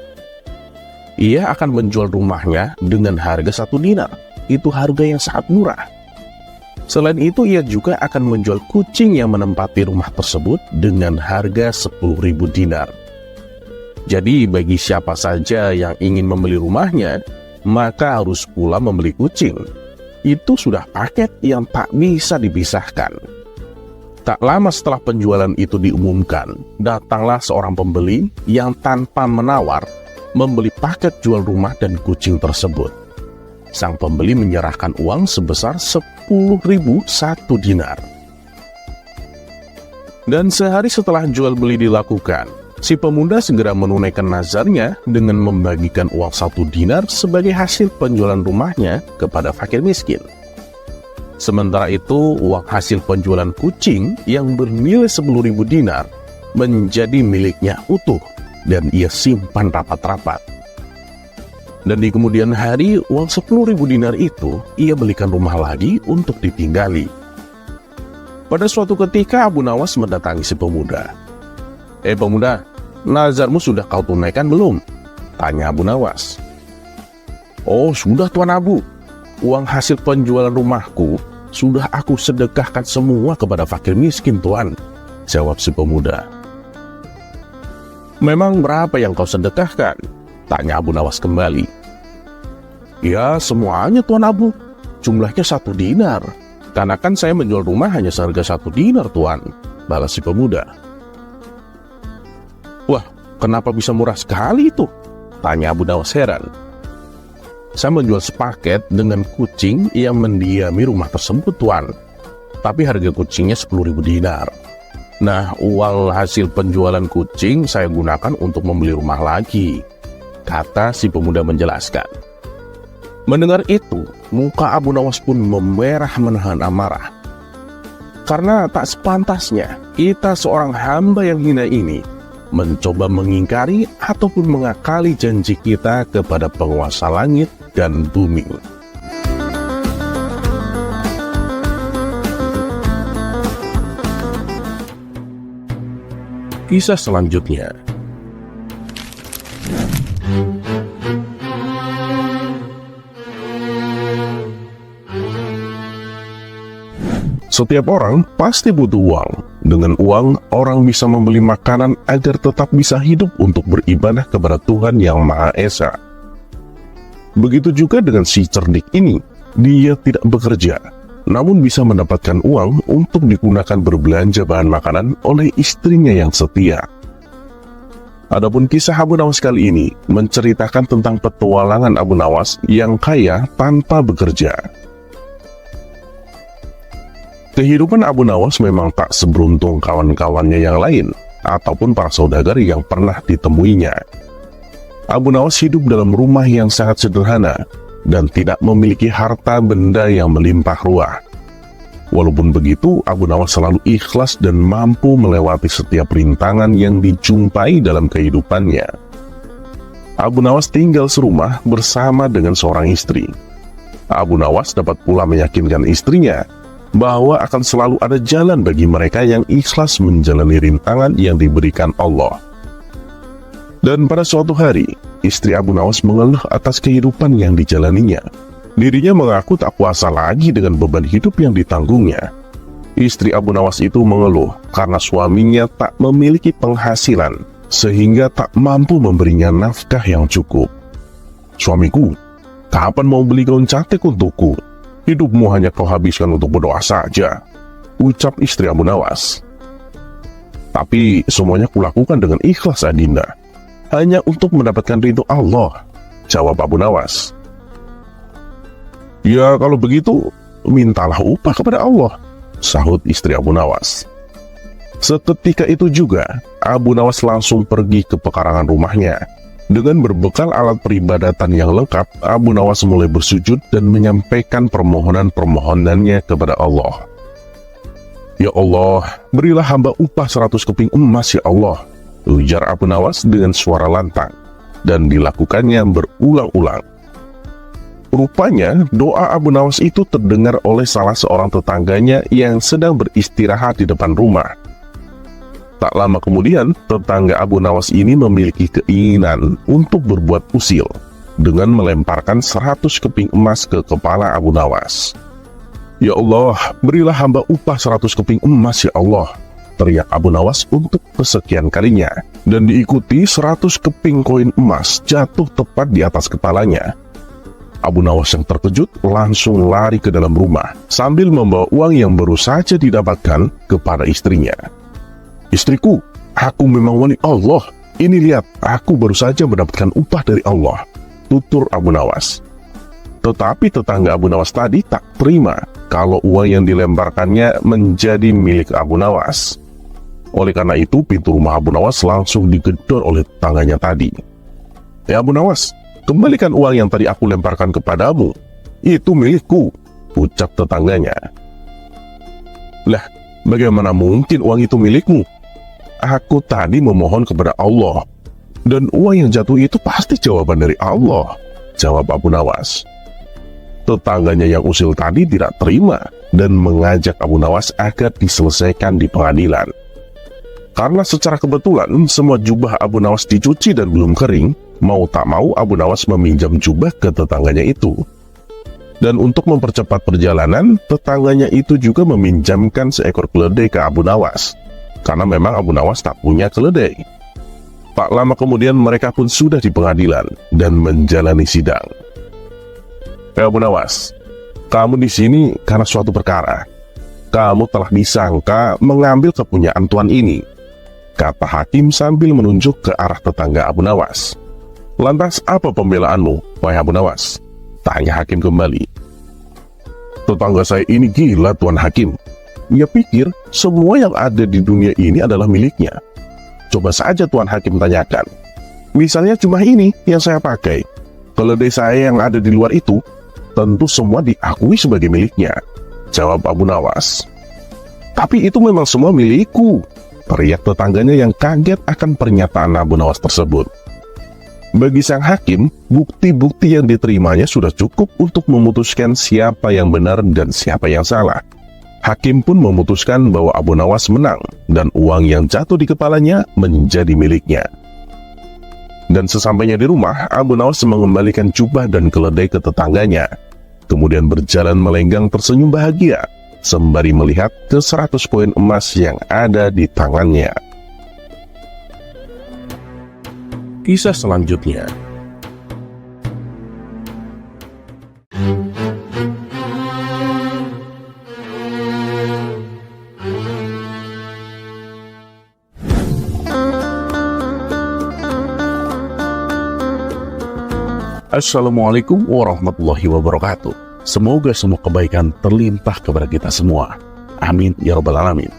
Ia akan menjual rumahnya dengan harga 1 dinar. Itu harga yang sangat murah. Selain itu, ia juga akan menjual kucing yang menempati rumah tersebut dengan harga 10.000 dinar. Jadi bagi siapa saja yang ingin membeli rumahnya, maka harus pula membeli kucing. Itu sudah paket yang tak bisa dipisahkan. Tak lama setelah penjualan itu diumumkan, datanglah seorang pembeli yang tanpa menawar membeli paket jual rumah dan kucing tersebut. Sang pembeli menyerahkan uang sebesar 10.000 1 dinar. Dan sehari setelah jual beli dilakukan, si pemuda segera menunaikan nazarnya dengan membagikan uang 1 dinar sebagai hasil penjualan rumahnya kepada fakir miskin. Sementara itu, uang hasil penjualan kucing yang bernilai 10.000 dinar menjadi miliknya utuh dan ia simpan rapat-rapat. Dan di kemudian hari, uang 10.000 dinar itu ia belikan rumah lagi untuk ditinggali. Pada suatu ketika Abu Nawas mendatangi si pemuda. Pemuda, nazarmu sudah kau tunaikan belum?" tanya Abu Nawas. "Oh sudah Tuan Abu, uang hasil penjualan rumahku sudah aku sedekahkan semua kepada fakir miskin Tuan," jawab si pemuda. "Memang berapa yang kau sedekahkan?" tanya Abu Nawas kembali. "Ya semuanya Tuan Abu, jumlahnya 1 dinar. Karena kan saya menjual rumah hanya seharga 1 dinar Tuan," balas si pemuda. kenapa bisa murah sekali itu? Tanya Abu Nawas heran. Saya menjual sepaket dengan kucing yang mendiami rumah tersebut, Tuan. Tapi harga kucingnya 10.000 dinar. Nah, uang hasil penjualan kucing saya gunakan untuk membeli rumah lagi, kata si pemuda menjelaskan. Mendengar itu, muka Abu Nawas pun memerah menahan amarah. Karena tak sepantasnya kita seorang hamba yang hina ini mencoba mengingkari ataupun mengakali janji kita kepada penguasa langit dan bumi. Kisah selanjutnya. Setiap orang pasti butuh uang. Dengan uang, orang bisa membeli makanan agar tetap bisa hidup untuk beribadah kepada Tuhan Yang Maha Esa. Begitu juga dengan si cerdik ini. Dia tidak bekerja, namun bisa mendapatkan uang untuk digunakan berbelanja bahan makanan oleh istrinya yang setia. Adapun kisah Abu Nawas kali ini menceritakan tentang petualangan Abu Nawas yang kaya tanpa bekerja. Kehidupan Abu Nawas memang tak seberuntung kawan-kawannya yang lain ataupun para saudagar yang pernah ditemuinya. Abu Nawas hidup dalam rumah yang sangat sederhana dan tidak memiliki harta benda yang melimpah ruah. Walaupun begitu, Abu Nawas selalu ikhlas dan mampu melewati setiap rintangan yang dijumpai dalam kehidupannya. Abu Nawas tinggal serumah bersama dengan seorang istri. Abu Nawas dapat pula meyakinkan istrinya bahwa akan selalu ada jalan bagi mereka yang ikhlas menjalani rintangan yang diberikan Allah. Dan pada suatu hari, istri Abu Nawas mengeluh atas kehidupan yang dijalaninya. Dirinya mengaku tak kuasa lagi dengan beban hidup yang ditanggungnya. Istri Abu Nawas itu mengeluh karena suaminya tak memiliki penghasilan, sehingga tak mampu memberinya nafkah yang cukup. "Suamiku, kapan mau beli gaun cantik untukku? Hidupmu hanya kau habiskan untuk berdoa saja," ucap istri Abu Nawas. "Tapi semuanya kulakukan dengan ikhlas, Adinda, hanya untuk mendapatkan ridho Allah," jawab Abu Nawas. "Ya kalau begitu, mintalah upah kepada Allah," sahut istri Abu Nawas. Seketika itu juga, Abu Nawas langsung pergi ke pekarangan rumahnya. Dengan berbekal alat peribadatan yang lengkap, Abu Nawas mulai bersujud dan menyampaikan permohonan-permohonannya kepada Allah. "Ya Allah, berilah hamba upah 100 keping emas, ya Allah," ujar Abu Nawas dengan suara lantang, dan dilakukannya berulang-ulang. Rupanya, doa Abu Nawas itu terdengar oleh salah seorang tetangganya yang sedang beristirahat di depan rumah. Tak lama kemudian, tetangga Abu Nawas ini memiliki keinginan untuk berbuat usil dengan melemparkan 100 keping emas ke kepala Abu Nawas. "Ya Allah, berilah hamba upah 100 keping emas, ya Allah," teriak Abu Nawas untuk kesekian kalinya, dan diikuti 100 keping koin emas jatuh tepat di atas kepalanya. Abu Nawas yang terkejut langsung lari ke dalam rumah sambil membawa uang yang baru saja didapatkan kepada istrinya. "Istriku, aku memang wali Allah. Ini lihat, aku baru saja mendapatkan upah dari Allah," tutur Abu Nawas. Tetapi tetangga Abu Nawas tadi tak terima kalau uang yang dilemparkannya menjadi milik Abu Nawas. Oleh karena itu, pintu rumah Abu Nawas langsung digedor oleh tetangganya tadi. "Ya Abu Nawas, kembalikan uang yang tadi aku lemparkan kepadamu. Itu milikku," ucap tetangganya. "Lah, bagaimana mungkin uang itu milikmu? Aku tadi memohon kepada Allah, dan uang yang jatuh itu pasti jawaban dari Allah," jawab Abu Nawas. Tetangganya yang usil tadi tidak terima dan mengajak Abu Nawas agar diselesaikan di pengadilan. Karena secara kebetulan semua jubah Abu Nawas dicuci dan belum kering, mau tak mau Abu Nawas meminjam jubah ke tetangganya itu. Dan untuk mempercepat perjalanan, tetangganya itu juga meminjamkan seekor keledai ke Abu Nawas, karena memang Abu Nawas tak punya keledai. Tak lama kemudian mereka pun sudah di pengadilan dan menjalani sidang. "Abu Nawas, kamu di sini karena suatu perkara. Kamu telah disangka mengambil kepunyaan tuan ini. kata hakim sambil menunjuk ke arah tetangga Abu Nawas. "Lantas apa pembelaanmu, wahai Abu Nawas?" tanya hakim kembali. "Tetangga saya ini gila, Tuan Hakim. Ia pikir semua yang ada di dunia ini adalah miliknya. Coba saja Tuan Hakim tanyakan. Misalnya cuma ini yang saya pakai. Keledai saya yang ada di luar itu, tentu semua diakui sebagai miliknya," jawab Abu Nawas. "Tapi itu memang semua milikku," teriak tetangganya yang kaget akan pernyataan Abu Nawas tersebut. Bagi sang hakim, bukti-bukti yang diterimanya sudah cukup untuk memutuskan siapa yang benar dan siapa yang salah. Hakim pun memutuskan bahwa Abu Nawas menang dan uang yang jatuh di kepalanya menjadi miliknya. Dan sesampainya di rumah, Abu Nawas mengembalikan jubah dan keledai ke tetangganya. Kemudian berjalan melenggang tersenyum bahagia, sembari melihat ke 100 koin emas yang ada di tangannya. Kisah selanjutnya. Assalamualaikum warahmatullahi wabarakatuh. Semoga semua kebaikan terlimpah kepada kita semua. Amin ya rabbal alamin.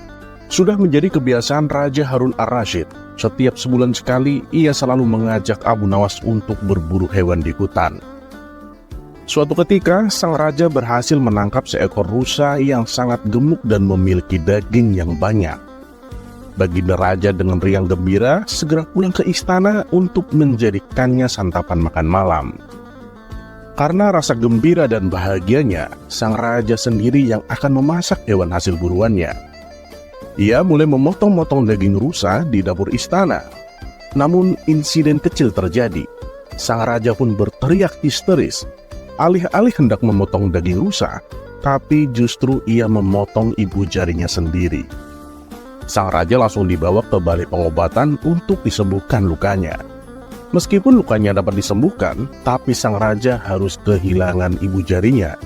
Sudah menjadi kebiasaan Raja Harun ar-Rasyid. Setiap sebulan sekali ia selalu mengajak Abu Nawas untuk berburu hewan di hutan. Suatu ketika sang raja berhasil menangkap seekor rusa yang sangat gemuk dan memiliki daging yang banyak. Baginda raja dengan riang gembira segera pulang ke istana untuk menjadikannya santapan makan malam. Karena rasa gembira dan bahagianya, sang raja sendiri yang akan memasak hewan hasil buruannya. Ia mulai memotong-motong daging rusa di dapur istana. Namun insiden kecil terjadi. Sang raja pun berteriak histeris. Alih-alih hendak memotong daging rusa, tapi justru ia memotong ibu jarinya sendiri. Sang raja langsung dibawa ke balai pengobatan untuk disembuhkan lukanya. Meskipun lukanya dapat disembuhkan, tapi sang raja harus kehilangan ibu jarinya.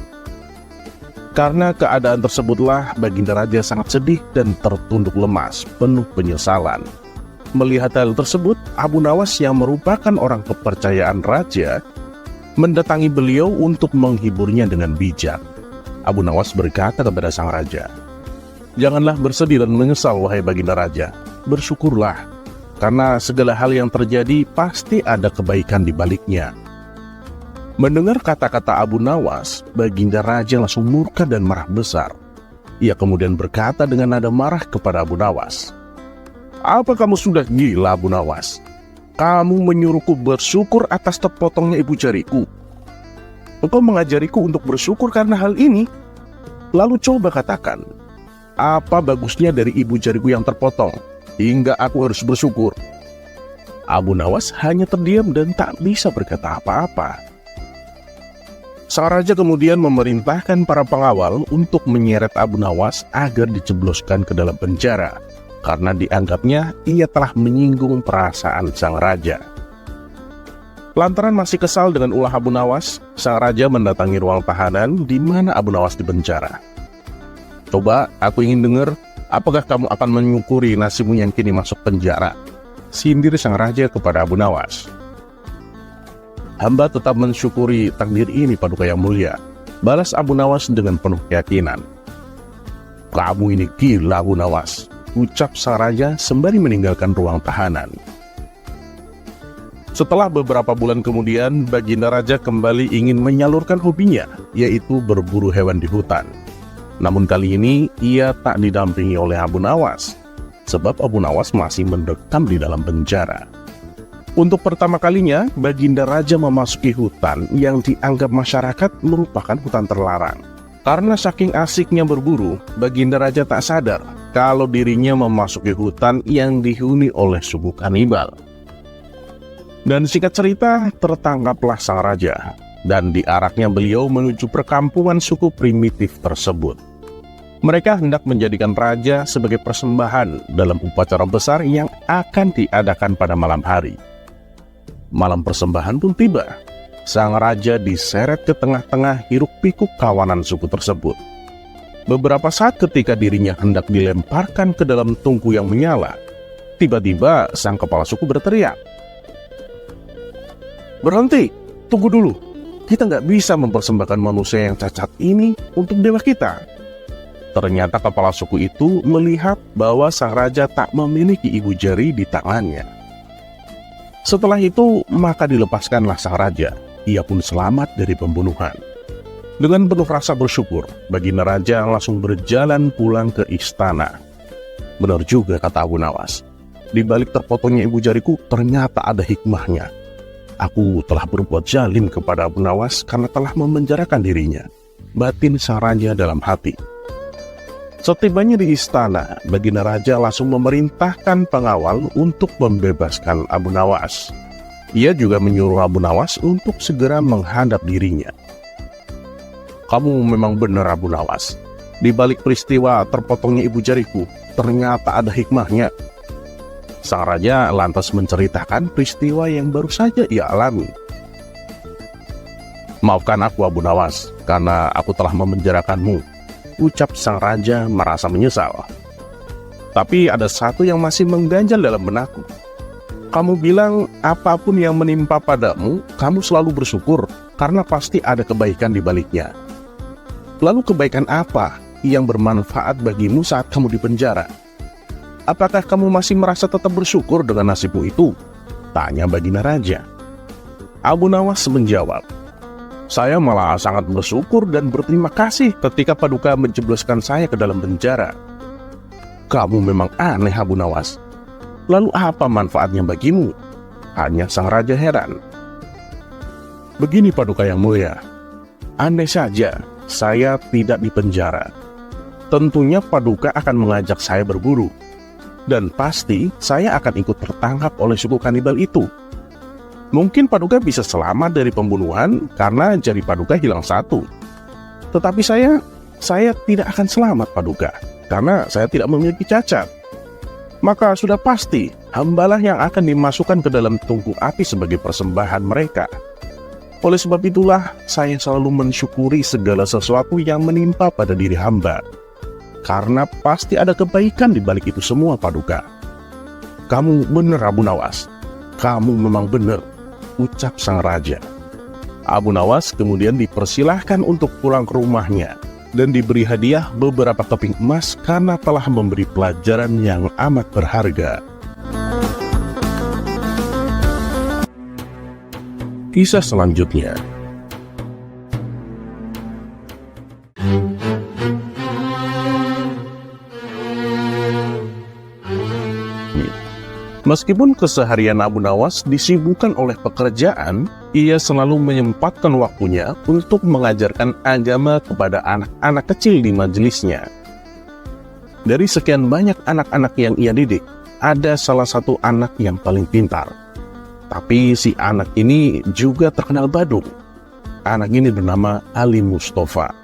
Karena keadaan tersebutlah Baginda Raja sangat sedih dan tertunduk lemas, penuh penyesalan. Melihat hal tersebut, Abu Nawas yang merupakan orang kepercayaan raja, mendatangi beliau untuk menghiburnya dengan bijak. Abu Nawas berkata kepada sang raja, "Janganlah bersedih dan menyesal, wahai Baginda Raja. Bersyukurlah, karena segala hal yang terjadi pasti ada kebaikan di baliknya." Mendengar kata-kata Abu Nawas, Baginda Raja langsung murka dan marah besar. Ia kemudian berkata dengan nada marah kepada Abu Nawas, "Apa kamu sudah gila, Abu Nawas? Kamu menyuruhku bersyukur atas terpotongnya ibu jariku. Engkau mengajariku untuk bersyukur karena hal ini. Lalu coba katakan, apa bagusnya dari ibu jariku yang terpotong, hingga aku harus bersyukur?" Abu Nawas hanya terdiam dan tak bisa berkata apa-apa. Sang raja kemudian memerintahkan para pengawal untuk menyeret Abu Nawas agar dijebloskan ke dalam penjara, karena dianggapnya ia telah menyinggung perasaan sang raja. Lantaran masih kesal dengan ulah Abu Nawas, sang raja mendatangi ruang tahanan di mana Abu Nawas dipenjara. "Coba, aku ingin dengar, apakah kamu akan menyukuri nasibmu yang kini masuk penjara?" sindir sang raja kepada Abu Nawas. "Hamba tetap mensyukuri takdir ini, Paduka yang mulia," balas Abu Nawas dengan penuh keyakinan. "Kamu ini gila, Abu Nawas," ucap sang raja sembari meninggalkan ruang tahanan. Setelah beberapa bulan kemudian, Baginda Raja kembali ingin menyalurkan hobinya, yaitu berburu hewan di hutan. Namun kali ini ia tak didampingi oleh Abu Nawas, sebab Abu Nawas masih mendekam di dalam penjara. Untuk pertama kalinya, Baginda Raja memasuki hutan yang dianggap masyarakat merupakan hutan terlarang. Karena saking asiknya berburu, Baginda Raja tak sadar kalau dirinya memasuki hutan yang dihuni oleh suku kanibal. Dan singkat cerita, tertangkaplah sang raja, dan diaraknya beliau menuju perkampungan suku primitif tersebut. Mereka hendak menjadikan raja sebagai persembahan dalam upacara besar yang akan diadakan pada malam hari. Malam persembahan pun tiba. Sang raja diseret ke tengah-tengah hiruk-pikuk kawanan suku tersebut. Beberapa saat ketika dirinya hendak dilemparkan ke dalam tungku yang menyala, Tiba-tiba sang kepala suku berteriak, "Berhenti, tunggu dulu. Kita nggak bisa mempersembahkan manusia yang cacat ini untuk dewa kita." Ternyata kepala suku itu melihat bahwa sang raja tak memiliki ibu jari di tangannya. Setelah itu, maka dilepaskanlah sang raja. Ia pun selamat dari pembunuhan. Dengan penuh rasa bersyukur, baginda raja langsung berjalan pulang ke istana. Benar juga kata Abu Nawas. Di balik terpotongnya ibu jariku ternyata ada hikmahnya. Aku telah berbuat zalim kepada Abu Nawas karena telah memenjarakan dirinya. Batin sang raja dalam hati. Setibanya di istana, baginda raja langsung memerintahkan pengawal untuk membebaskan Abu Nawas. Ia juga menyuruh Abu Nawas untuk segera menghadap dirinya. "Kamu memang benar Abu Nawas. Di balik peristiwa terpotongnya ibu jariku, ternyata ada hikmahnya." Sang raja lantas menceritakan peristiwa yang baru saja ia alami. "Maafkan aku Abu Nawas, karena aku telah memenjarakanmu," ucap sang raja merasa menyesal. "Tapi ada satu yang masih mengganjal dalam benakku. Kamu bilang apapun yang menimpa padamu, kamu selalu bersyukur, karena pasti ada kebaikan di baliknya. Lalu kebaikan apa yang bermanfaat bagimu saat kamu di penjara? Apakah kamu masih merasa tetap bersyukur dengan nasibmu itu?" tanya baginda raja. Abu Nawas menjawab, "Saya malah sangat bersyukur dan berterima kasih ketika Paduka menjebloskan saya ke dalam penjara." "Kamu memang aneh Abu Nawas. Lalu apa manfaatnya bagimu?" hanya sang raja heran. "Begini Paduka yang mulia, andai saja saya tidak di penjara, tentunya Paduka akan mengajak saya berburu, dan pasti saya akan ikut tertangkap oleh suku kanibal itu. Mungkin Paduka bisa selamat dari pembunuhan karena jari Paduka hilang satu. Tetapi saya tidak akan selamat Paduka, karena saya tidak memiliki cacat. Maka sudah pasti hambalah yang akan dimasukkan ke dalam tungku api sebagai persembahan mereka. Oleh sebab itulah saya selalu mensyukuri segala sesuatu yang menimpa pada diri hamba, karena pasti ada kebaikan di balik itu semua Paduka." "Kamu benar Abu Nawas, kamu memang benar," ucap sang raja. Abu Nawas kemudian dipersilahkan untuk pulang ke rumahnya dan diberi hadiah beberapa keping emas karena telah memberi pelajaran yang amat berharga. Kisah selanjutnya. Meskipun keseharian Abu Nawas disibukkan oleh pekerjaan, ia selalu menyempatkan waktunya untuk mengajarkan agama kepada anak-anak kecil di majelisnya. Dari sekian banyak anak-anak yang ia didik, ada salah satu anak yang paling pintar. Tapi si anak ini juga terkenal badung. Anak ini bernama Ali Mustafa.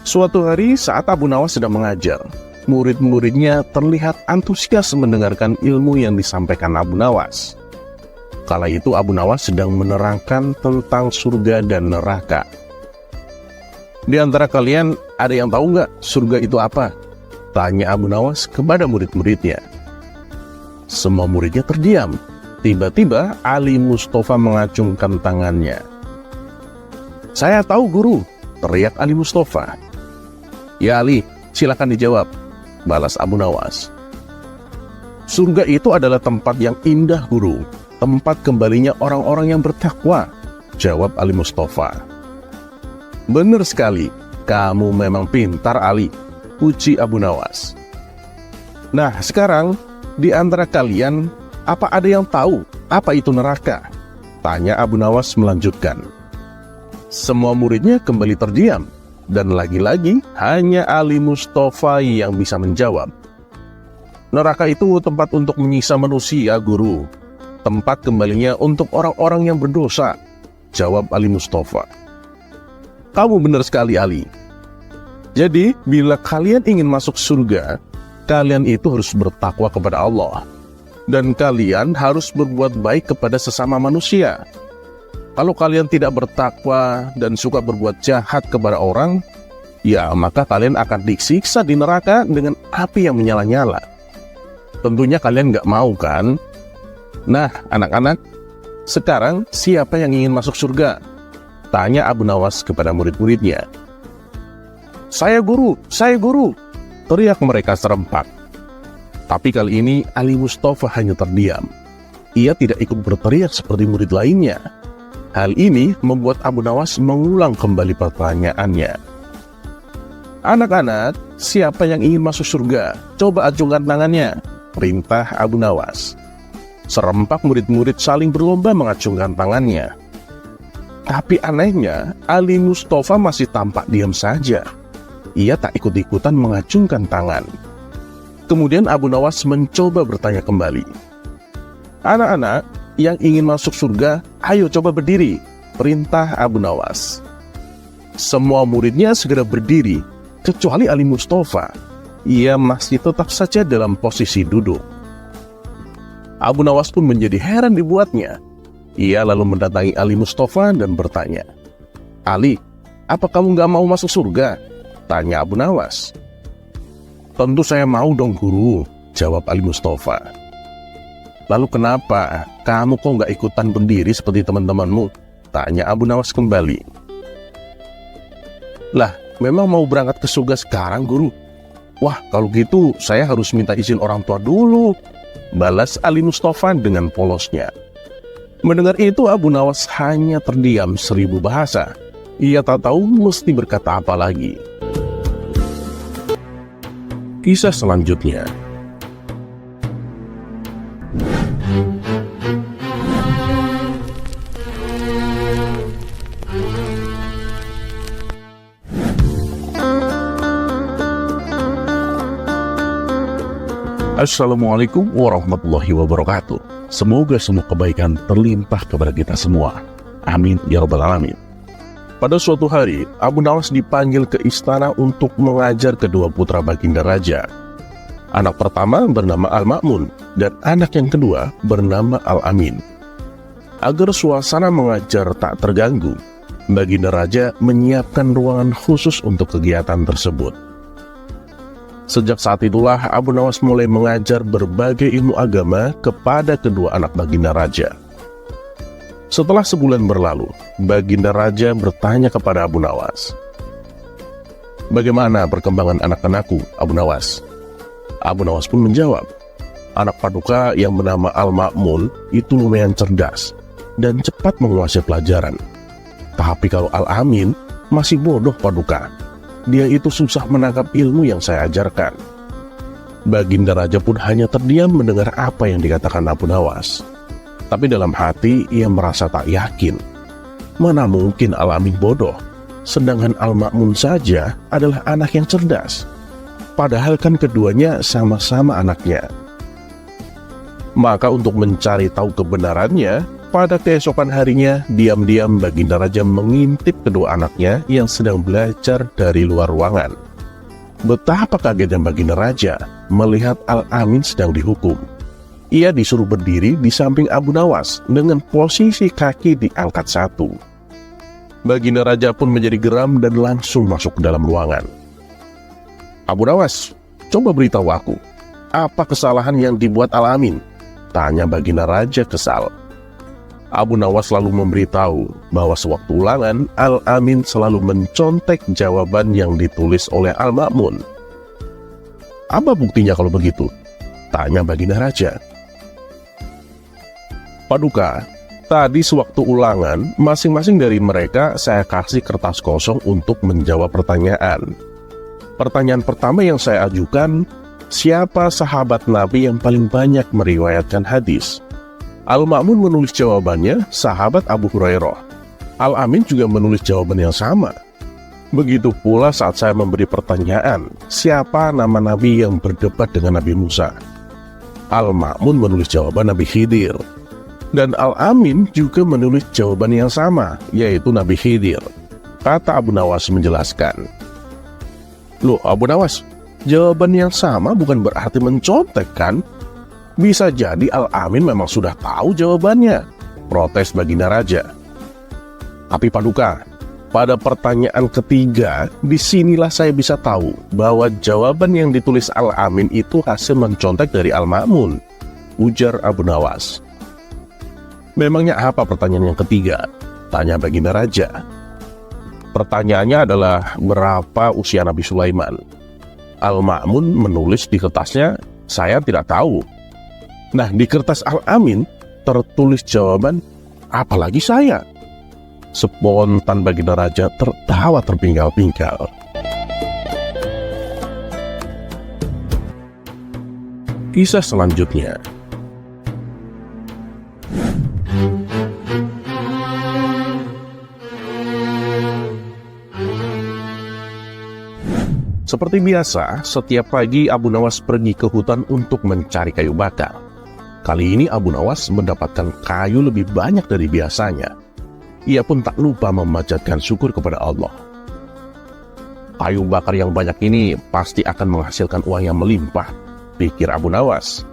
Suatu hari saat Abu Nawas sedang mengajar, murid-muridnya terlihat antusias mendengarkan ilmu yang disampaikan Abu Nawas. Kala itu Abu Nawas sedang menerangkan tentang surga dan neraka. "Di antara kalian ada yang tahu nggak surga itu apa?" tanya Abu Nawas kepada murid-muridnya. Semua muridnya terdiam. Tiba-tiba Ali Mustafa mengacungkan tangannya. "Saya tahu guru," teriak Ali Mustafa. "Ya Ali, silakan dijawab," balas Abu Nawas. "Surga itu adalah tempat yang indah guru, tempat kembalinya orang-orang yang bertakwa," jawab Ali Mustafa. "Benar sekali, kamu memang pintar Ali," puji Abu Nawas. "Nah sekarang, di antara kalian, apa ada yang tahu apa itu neraka?" tanya Abu Nawas melanjutkan. Semua muridnya kembali terdiam, dan lagi-lagi hanya Ali Mustafa yang bisa menjawab. "Neraka itu tempat untuk menyiksa manusia, guru. Tempat kembalinya untuk orang-orang yang berdosa," jawab Ali Mustafa. "Kamu benar sekali Ali. Jadi, bila kalian ingin masuk surga, kalian itu harus bertakwa kepada Allah. Dan kalian harus berbuat baik kepada sesama manusia. Kalau kalian tidak bertakwa dan suka berbuat jahat kepada orang, ya maka kalian akan disiksa di neraka dengan api yang menyala-nyala. Tentunya kalian nggak mau kan? Nah, anak-anak, sekarang siapa yang ingin masuk surga? Tanya Abu Nawas kepada murid-muridnya. Saya guru, teriak mereka serempak. Tapi kali ini Ali Mustafa hanya terdiam. Ia tidak ikut berteriak seperti murid lainnya. Hal ini membuat Abu Nawas mengulang kembali pertanyaannya. Anak-anak, siapa yang ingin masuk surga? Coba acungkan tangannya, perintah Abu Nawas. Serempak murid-murid saling berlomba mengacungkan tangannya. Tapi anehnya, Ali Mustafa masih tampak diam saja. Ia tak ikut-ikutan mengacungkan tangan. Kemudian Abu Nawas mencoba bertanya kembali. Anak-anak yang ingin masuk surga, ayo coba berdiri, perintah Abu Nawas. Semua muridnya segera berdiri, kecuali Ali Mustafa. Ia masih tetap saja dalam posisi duduk. Abu Nawas pun menjadi heran dibuatnya. Ia lalu mendatangi Ali Mustafa dan bertanya, Ali, apa kamu gak mau masuk surga? Tanya Abu Nawas. Tentu saya mau dong guru, jawab Ali Mustafa. Lalu kenapa kamu kok gak ikutan berdiri seperti teman-temanmu? Tanya Abu Nawas kembali. Lah, memang mau berangkat ke surga sekarang guru? Wah, kalau gitu saya harus minta izin orang tua dulu, balas Ali Mustafa dengan polosnya. Mendengar itu Abu Nawas hanya terdiam 1000 bahasa. Ia tak tahu mesti berkata apa lagi. Kisah selanjutnya. Assalamualaikum warahmatullahi wabarakatuh. Semoga semua kebaikan terlimpah kepada kita semua. Amin ya rabbal alamin. Pada suatu hari, Abu Nawas dipanggil ke istana untuk mengajar kedua putra Baginda Raja. Anak pertama bernama Al-Ma'mun dan anak yang kedua bernama Al-Amin. Agar suasana mengajar tak terganggu, Baginda Raja menyiapkan ruangan khusus untuk kegiatan tersebut. Sejak saat itulah Abu Nawas mulai mengajar berbagai ilmu agama kepada kedua anak Baginda Raja. Setelah sebulan berlalu, Baginda Raja bertanya kepada Abu Nawas, "Bagaimana perkembangan anak-anakku, Abu Nawas?" Abu Nawas pun menjawab, "Anak paduka yang bernama Al-Ma'mun itu lumayan cerdas dan cepat menguasai pelajaran. Tapi kalau Al-Amin masih bodoh paduka. Dia itu susah menangkap ilmu yang saya ajarkan." Baginda Raja pun hanya terdiam mendengar apa yang dikatakan Abu Nawas. Tapi dalam hati ia merasa tak yakin. Mana mungkin Al-Amin bodoh, sedangkan Al-Ma'mun saja adalah anak yang cerdas. Padahal kan keduanya sama-sama anaknya. Maka untuk mencari tahu kebenarannya, pada keesokan harinya, diam-diam Baginda Raja mengintip kedua anaknya yang sedang belajar dari luar ruangan. Betapa kagetnya Baginda Raja melihat Al-Amin sedang dihukum. Ia disuruh berdiri di samping Abu Nawas dengan posisi kaki diangkat satu. Baginda Raja pun menjadi geram dan langsung masuk ke dalam ruangan. "Abu Nawas, coba beritahu aku, apa kesalahan yang dibuat Al-Amin?" tanya Baginda Raja kesal. Abu Nawas lalu memberitahu bahwa sewaktu ulangan, Al-Amin selalu mencontek jawaban yang ditulis oleh Al-Ma'mun. "Apa buktinya kalau begitu?" tanya Baginda Raja. "Paduka, tadi sewaktu ulangan, masing-masing dari mereka saya kasih kertas kosong untuk menjawab pertanyaan. Pertanyaan pertama yang saya ajukan, siapa sahabat Nabi yang paling banyak meriwayatkan hadis? Al-Ma'mun menulis jawabannya, sahabat Abu Hurairah. Al-Amin juga menulis jawaban yang sama. Begitu pula saat saya memberi pertanyaan, siapa nama Nabi yang berdebat dengan Nabi Musa? Al-Ma'mun menulis jawaban Nabi Khidir. Dan Al-Amin juga menulis jawaban yang sama, yaitu Nabi Khidir," kata Abu Nawas menjelaskan. "Loh Abu Nawas, jawaban yang sama bukan berarti mencontek kan? Bisa jadi Al-Amin memang sudah tahu jawabannya," protes Baginda Raja. "Tapi paduka, Pada pertanyaan ketiga, disinilah saya bisa tahu bahwa jawaban yang ditulis Al-Amin itu hasil mencontek dari Al-Ma'mun, ujar Abu Nawas. Memangnya apa pertanyaan yang ketiga? Tanya Baginda Raja. Pertanyaannya adalah berapa usia Nabi Sulaiman? Al-Ma'mun menulis di kertasnya, saya tidak tahu. Nah, di kertas Al-Amin tertulis jawaban, apalagi saya? Spontan Baginda Raja tertawa terpinggal-pinggal. Kisah selanjutnya. Seperti biasa, setiap pagi Abu Nawas pergi ke hutan untuk mencari kayu bakar. Kali ini Abu Nawas mendapatkan kayu lebih banyak dari biasanya. Ia pun tak lupa memanjatkan syukur kepada Allah. Kayu bakar yang banyak ini pasti akan menghasilkan uang yang melimpah, pikir Abu Nawas.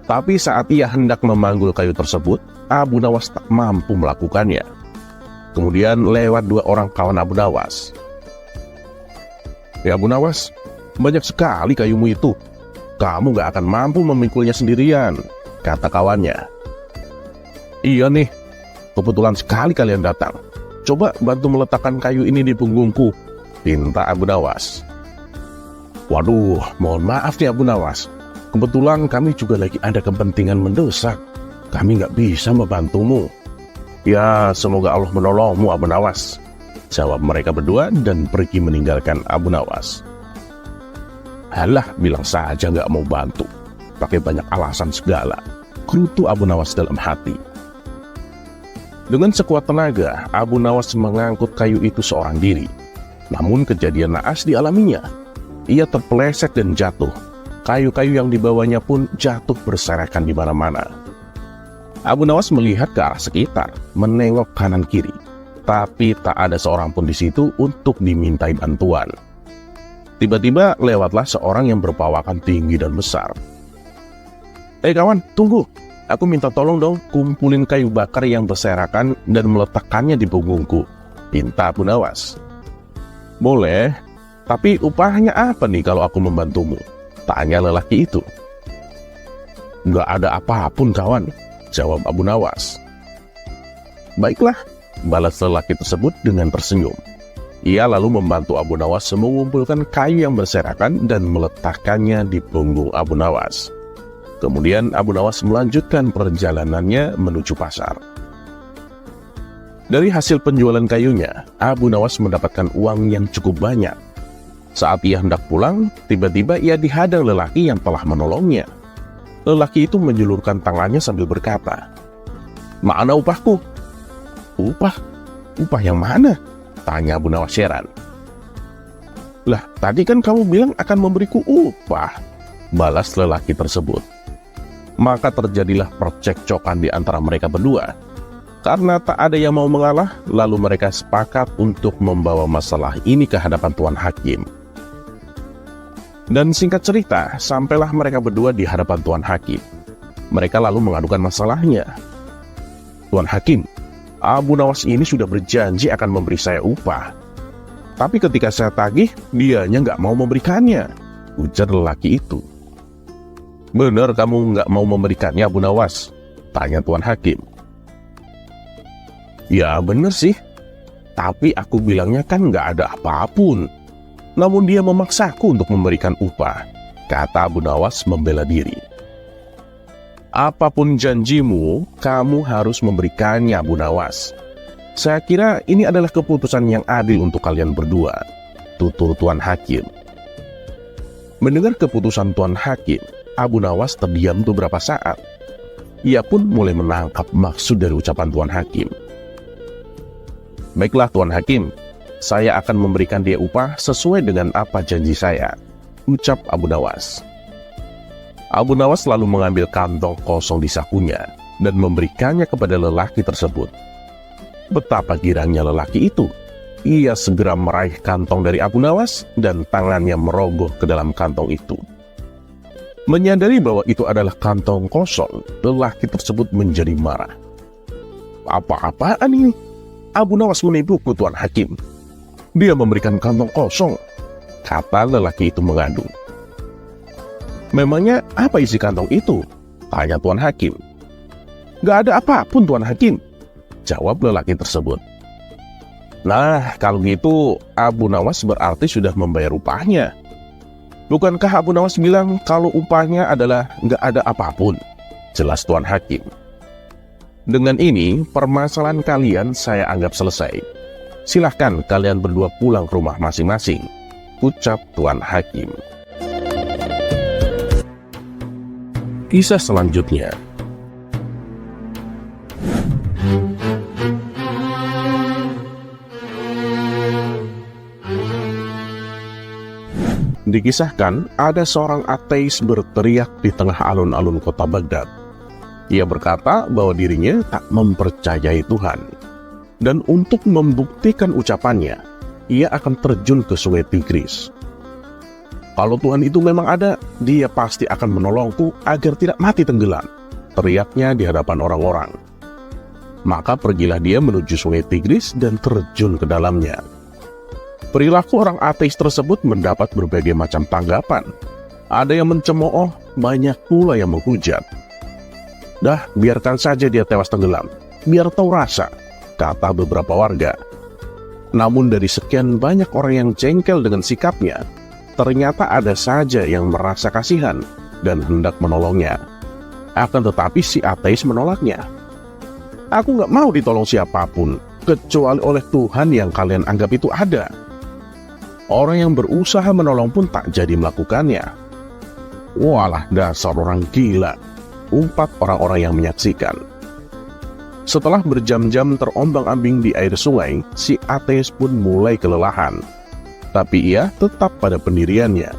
Tapi saat ia hendak memanggul kayu tersebut, Abu Nawas tak mampu melakukannya. Kemudian lewat dua orang kawan Abu Nawas. Ya Abu Nawas, banyak sekali kayumu itu. Kamu gak akan mampu memikulnya sendirian, kata kawannya. Iya nih, kebetulan sekali kalian datang. Coba bantu meletakkan kayu ini di punggungku, pinta Abu Nawas. Waduh, mohon maaf nih Abu Nawas. Kebetulan kami juga lagi ada kepentingan mendesak. Kami gak bisa membantumu. Ya, semoga Allah menolongmu Abu Nawas, jawab mereka berdua dan pergi meninggalkan Abu Nawas. Halah, bilang saja gak mau bantu. Pakai banyak alasan segala, gerutu Abu Nawas dalam hati. Dengan sekuat tenaga, Abu Nawas mengangkut kayu itu seorang diri. Namun kejadian naas dialaminya. Ia terpeleset dan jatuh. Kayu-kayu yang dibawanya pun jatuh berserakan di mana-mana. Abu Nawas melihat ke arah sekitar, menengok kanan kiri. Tapi tak ada seorang pun di situ untuk dimintai bantuan. Tiba-tiba lewatlah seorang yang berpawakan tinggi dan besar. Kawan, tunggu. Aku minta tolong dong, kumpulin kayu bakar yang berserakan dan meletakkannya di punggungku, pinta Abu Nawas. Boleh, tapi upahnya apa nih kalau aku membantumu? Tanya lelaki itu. Gak ada apapun kawan, jawab Abu Nawas. Baiklah, balas lelaki tersebut dengan tersenyum. Ia lalu membantu Abu Nawas mengumpulkan kayu yang berserakan dan meletakkannya di punggung Abu Nawas. Kemudian Abu Nawas melanjutkan perjalanannya menuju pasar. Dari hasil penjualan kayunya, Abu Nawas mendapatkan uang yang cukup banyak. Saat ia hendak pulang, tiba-tiba ia dihadang lelaki yang telah menolongnya. Lelaki itu menjulurkan tangannya sambil berkata, "Mana upahku?" "Upah? Upah yang mana?" tanya Abu Nawas heran. "Lah, tadi kan kamu bilang akan memberiku upah," balas lelaki tersebut. Maka terjadilah percekcokan di antara mereka berdua. Karena tak ada yang mau mengalah, lalu mereka sepakat untuk membawa masalah ini ke hadapan Tuan Hakim. Dan singkat cerita, sampailah mereka berdua di hadapan Tuan Hakim. Mereka lalu mengadukan masalahnya. "Tuan Hakim, Abu Nawas ini sudah berjanji akan memberi saya upah. Tapi ketika saya tagih, dianya nggak mau memberikannya," ujar lelaki itu. "Benar kamu nggak mau memberikannya Abu Nawas?" tanya Tuan Hakim. "Ya benar sih, tapi aku bilangnya kan nggak ada apapun. Namun dia memaksaku untuk memberikan upah," kata Abu Nawas membela diri. "Apapun janjimu, kamu harus memberikannya Abu Nawas. Saya kira ini adalah keputusan yang adil untuk kalian berdua," tutur Tuan Hakim. Mendengar keputusan Tuan Hakim, Abu Nawas terdiam beberapa saat. Ia pun mulai menangkap maksud dari ucapan Tuan Hakim. "Baiklah Tuan Hakim, saya akan memberikan dia upah sesuai dengan apa janji saya," ucap Abu Nawas. Abu Nawas lalu mengambil kantong kosong di sakunya dan memberikannya kepada lelaki tersebut. Betapa girangnya lelaki itu. Ia segera meraih kantong dari Abu Nawas dan tangannya merogoh ke dalam kantong itu. Menyadari bahwa itu adalah kantong kosong, lelaki tersebut menjadi marah. "Apa-apaan ini? Abu Nawas menipuku, Tuan Hakim. Dia memberikan kantong kosong, kata lelaki itu mengadu. Memangnya apa isi kantong itu? Tanya Tuan Hakim. Gak ada apapun, Tuan Hakim, jawab lelaki tersebut. Nah, kalau gitu Abu Nawas berarti sudah membayar upahnya. Bukankah Abu Nawas bilang kalau upahnya adalah gak ada apapun? Jelas Tuan Hakim. Dengan ini, permasalahan kalian saya anggap selesai. Silahkan kalian berdua pulang ke rumah masing-masing, ucap Tuan Hakim. Kisah selanjutnya. Dikisahkan ada seorang ateis berteriak di tengah alun-alun kota Baghdad. Ia berkata bahwa dirinya tak mempercayai Tuhan. Dan untuk membuktikan ucapannya, ia akan terjun ke Sungai Tigris. Kalau Tuhan itu memang ada, dia pasti akan menolongku agar tidak mati tenggelam, teriaknya di hadapan orang-orang. Maka pergilah dia menuju Sungai Tigris dan terjun ke dalamnya. Perilaku orang ateis tersebut mendapat berbagai macam tanggapan. Ada yang mencemooh, banyak pula yang menghujat. Dah, biarkan saja dia tewas tenggelam, biar tahu rasa, kata beberapa warga. Namun dari sekian banyak orang yang jengkel dengan sikapnya, ternyata ada saja yang merasa kasihan dan hendak menolongnya. Akan tetapi si ateis menolaknya. Aku gak mau ditolong siapapun, kecuali oleh Tuhan yang kalian anggap itu ada. Orang yang berusaha menolong pun tak jadi melakukannya. Walah, dasar orang gila, umpat orang-orang yang menyaksikan. Setelah berjam-jam terombang-ambing di air sungai, si ateis pun mulai kelelahan. Tapi ia tetap pada pendiriannya.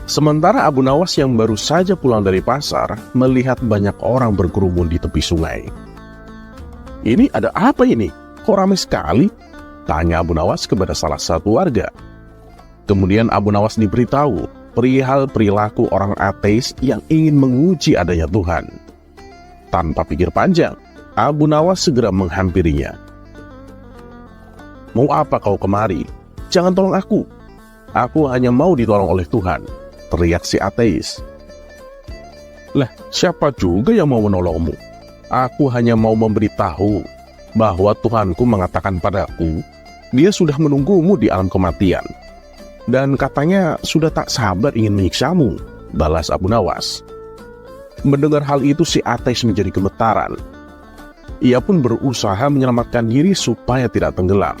Sementara Abu Nawas yang baru saja pulang dari pasar, melihat banyak orang berkerumun di tepi sungai. Ini ada apa ini? Kok ramai sekali? Tanya Abu Nawas kepada salah satu warga. Kemudian Abu Nawas diberitahu perihal perilaku orang ateis yang ingin menguji adanya Tuhan. Tanpa pikir panjang, Abu Nawas segera menghampirinya. Mau apa kau kemari? Jangan tolong aku. Aku hanya mau ditolong oleh Tuhan, teriak si ateis. Lah, siapa juga yang mau menolongmu? Aku hanya mau memberitahu bahwa Tuhanku mengatakan padaku, dia sudah menunggumu di alam kematian. Dan katanya sudah tak sabar ingin menyiksamu, balas Abu Nawas. Mendengar hal itu si ateis menjadi gemetaran. Ia pun berusaha menyelamatkan diri supaya tidak tenggelam.